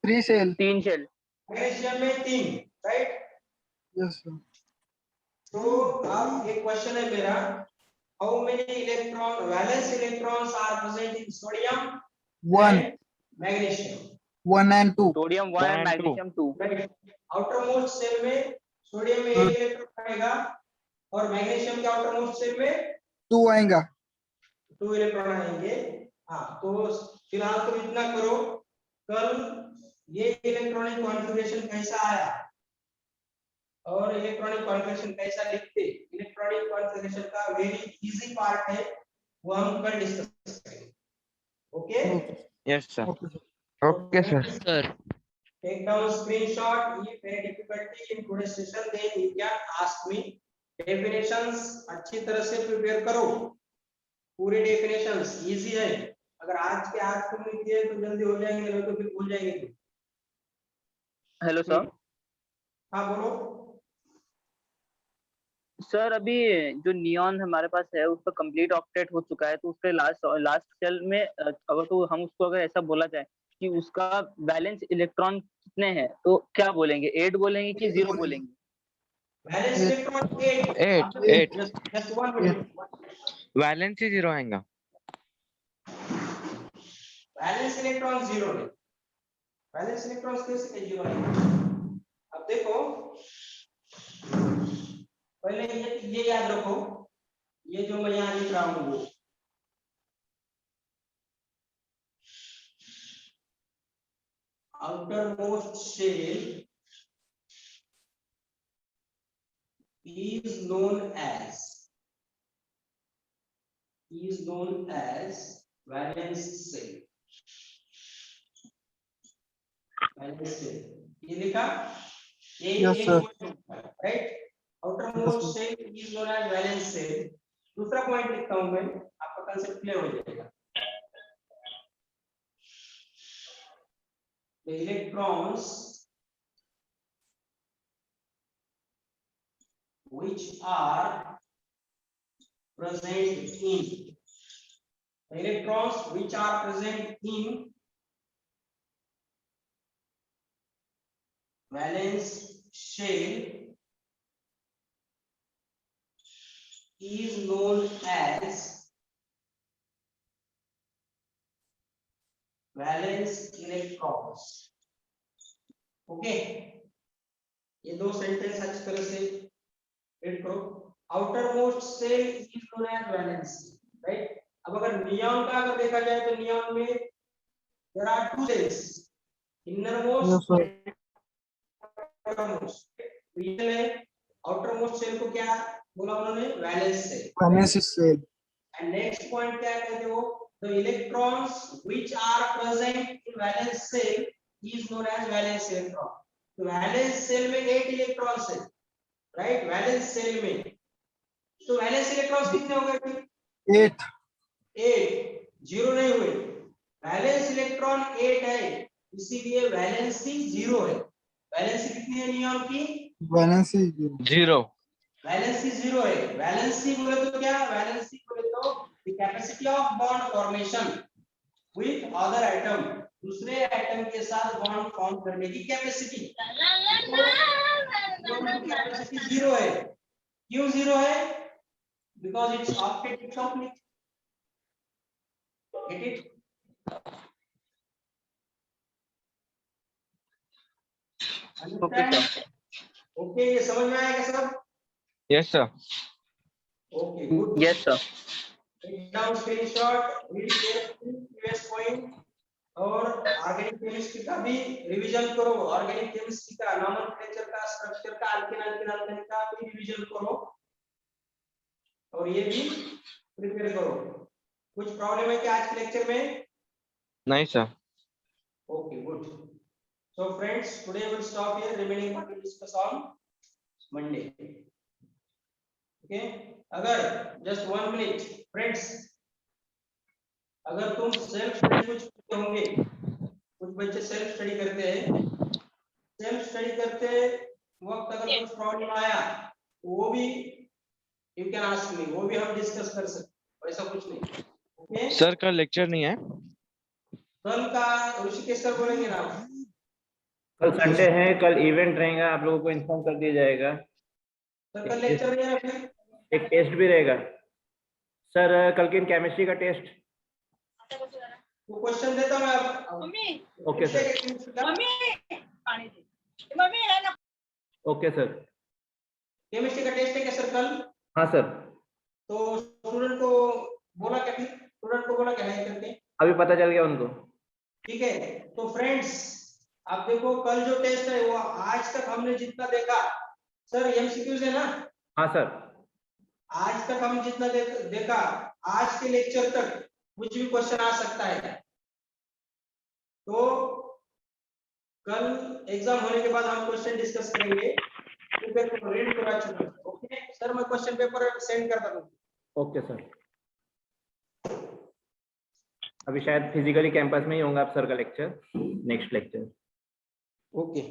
3 सेल। 3 शेल। मैग्नीशियम में 3, राइट। Yes sir. तो अब एक क्वेश्चन है मेरा, how many electron, valence electrons are present in sodium 1 and magnesium? 1 and 2। Sodium 1 One and and magnesium 2। Outer most shell में सोडियम में 1 इलेक्ट्रॉन आएगा, और मैग्नीशियम के आउटर मोस्ट सेल में 2 आएगा। 2 इलेक्ट्रॉन आएंगे। हाँ, तो फिलहाल तो इतना करो, कल ये इलेक्ट्रॉनिक कॉन्फ़िगरेशन कैसा आया और इलेक्ट्रॉनिक कॉन्फ़िगरेशन कैसा लिखते, इलेक्ट्रॉनिक कॉन्फ़िगरेशन का वेरी इजी पार्ट है, वो हम कल डिस्कस करेंगे। Okay, yes sir. Okay sir. Okay sir. Sir take down screenshot. If any difficulty in today's session, then you can ask me. Definitions अच्छी तरह से प्रिपेयर करो, पूरे डेफिनेशंस इजी है। अगर आज के आज तुमने किए तो जल्दी हो जाएंगे, नहीं तो फिर भूल जाएंगे। Hello sir. हाँ बोलो। सर अभी जो नियॉन हमारे पास है उसका कंप्लीट ऑक्टेट हो चुका है, तो उसके लास्ट सेल में अगर तो हम उसको अगर ऐसा बोला जाए कि उसका बैलेंस इलेक्ट्रॉन कितने हैं, तो क्या बोलेंगे? 8 बोलेंगे कि 0 बोलेंगे? Balance electron 8। 8 just 1 minute. Valence ही 0 आएगा। बैलेंस इलेक्ट्रॉन 0 नहीं, बैलेंस इलेक्ट्रॉन कैसे 0 नहीं? अब देखो, पहले ये याद रखो, ये जो मैं यहाँ लिख रहा हूँ वो outermost shell is known as valence shell. Valence shell ये लिखा, ये Yes, एक sir. point right. outermost shell is known as valence shell. दूसरा पॉइंट लिखता हूं मैं, आपका कांसेप्ट क्लियर हो जाएगा. The electrons which are present in valence shell is known as valence electrons. Okay, ये दो सेंटेंस अच्छी तरह से रीड करो. Outer most shell is known as valence, right. अब अगर नियॉन का अगर देखा जाए तो नियॉन में there are two shells, innermost, Yes, sir. Outermost. Real है, आउटर मोस्ट सेल को क्या बोला उन्होंने, valence shell. Valence shell. And next point क्या कहते हो, the electrons which are present in valence shell is known as valence electron. तो valence shell में 8 इलेक्ट्रॉन्स है, राइट. वैलेंस सेल में तो वैलेंस इलेक्ट्रॉन्स कितने हो गए फिर, 8. 8, 0 नहीं हुए. वैलेंस इलेक्ट्रॉन 8 है, इसीलिए वैलेंसी 0 है. वैलेंसी कितनी है नियॉन की, Valence is 0. 0. वैलेंसी 0 है. वैलेंसी बोले तो क्या, वैलेंसी बोले तो the capacity of bond formation with other atom, दूसरे एटम के साथ बॉन्ड फॉर्म करने की कैपेसिटी. कैपेसिटी 0 है. क्यों 0 है, because it's octet complete. Get it. Okay, ये समझ में आएगा सब. Yes, sir. Okay, good. Yes sir. Down screenshot, read carefully previous point. और ऑर्गेनिक केमिस्ट्री का भी रिवीजन करो. ऑर्गेनिक केमिस्ट्री का नॉमेनक्लेचर का, स्ट्रक्चर का, अल्केन अल्केन का भी रिवीजन करो और ये भी प्रिपेयर करो. कुछ प्रॉब्लम है क्या आज के लेक्चर में? नहीं sir. Okay, good. So friends, today we'll stop here. Remaining part we'll discuss on Monday. Okay? अगर just 1 minute, friends, अगर तुम सेल्फ स्टडी कुछ करते होंगे, कुछ बच्चे सेल्फ स्टडी करते हैं, सेल्फ स्टडी करते वक्त अगर कुछ प्रॉब्लम आया वो भी यू कैन आस्क मी, वो भी हम डिस्कस कर सकते, ऐसा कुछ नहीं. ओके सर का लेक्चर नहीं है. कल का ऋषिकेश सर बोलेंगे ना. कल संडे है, कल इवेंट रहेगा, आप लोगों को इन्फॉर्म कर दिया जाएगा. सर कल लेक्चर नहीं है फिर. एक टेस्ट भी रहेगा सर, कल की केमिस्ट्री का टेस्ट. वो क्वेश्चन देता हूं मैं अब. Okay sir. Okay sir. Chemistry का टेस्ट है क्या सर कल? हाँ सर. तो स्टूडेंट को बोला क्या, फिर स्टूडेंट को बोला क्या है करके? अभी पता चल गया उनको. ठीक है. तो फ्रेंड्स आप देखो, कल जो टेस्ट है वो आज तक हमने जितना देखा, सर एमसीक्यूज है ना. हाँ सर. आज तक हम जितना देखा, आज के लेक्चर तक कुछ भी क्वेश्चन आ सकता है. तो कल एग्जाम होने के बाद हम क्वेश्चन डिस्कस करेंगे. रीड करो अच्छे से. ओके सर, मैं क्वेश्चन पेपर सेंड करता हूँ. Okay sir. अभी शायद फिजिकली कैंपस में ही होगा आप सर का लेक्चर, नेक्स्ट लेक्चर. ओके.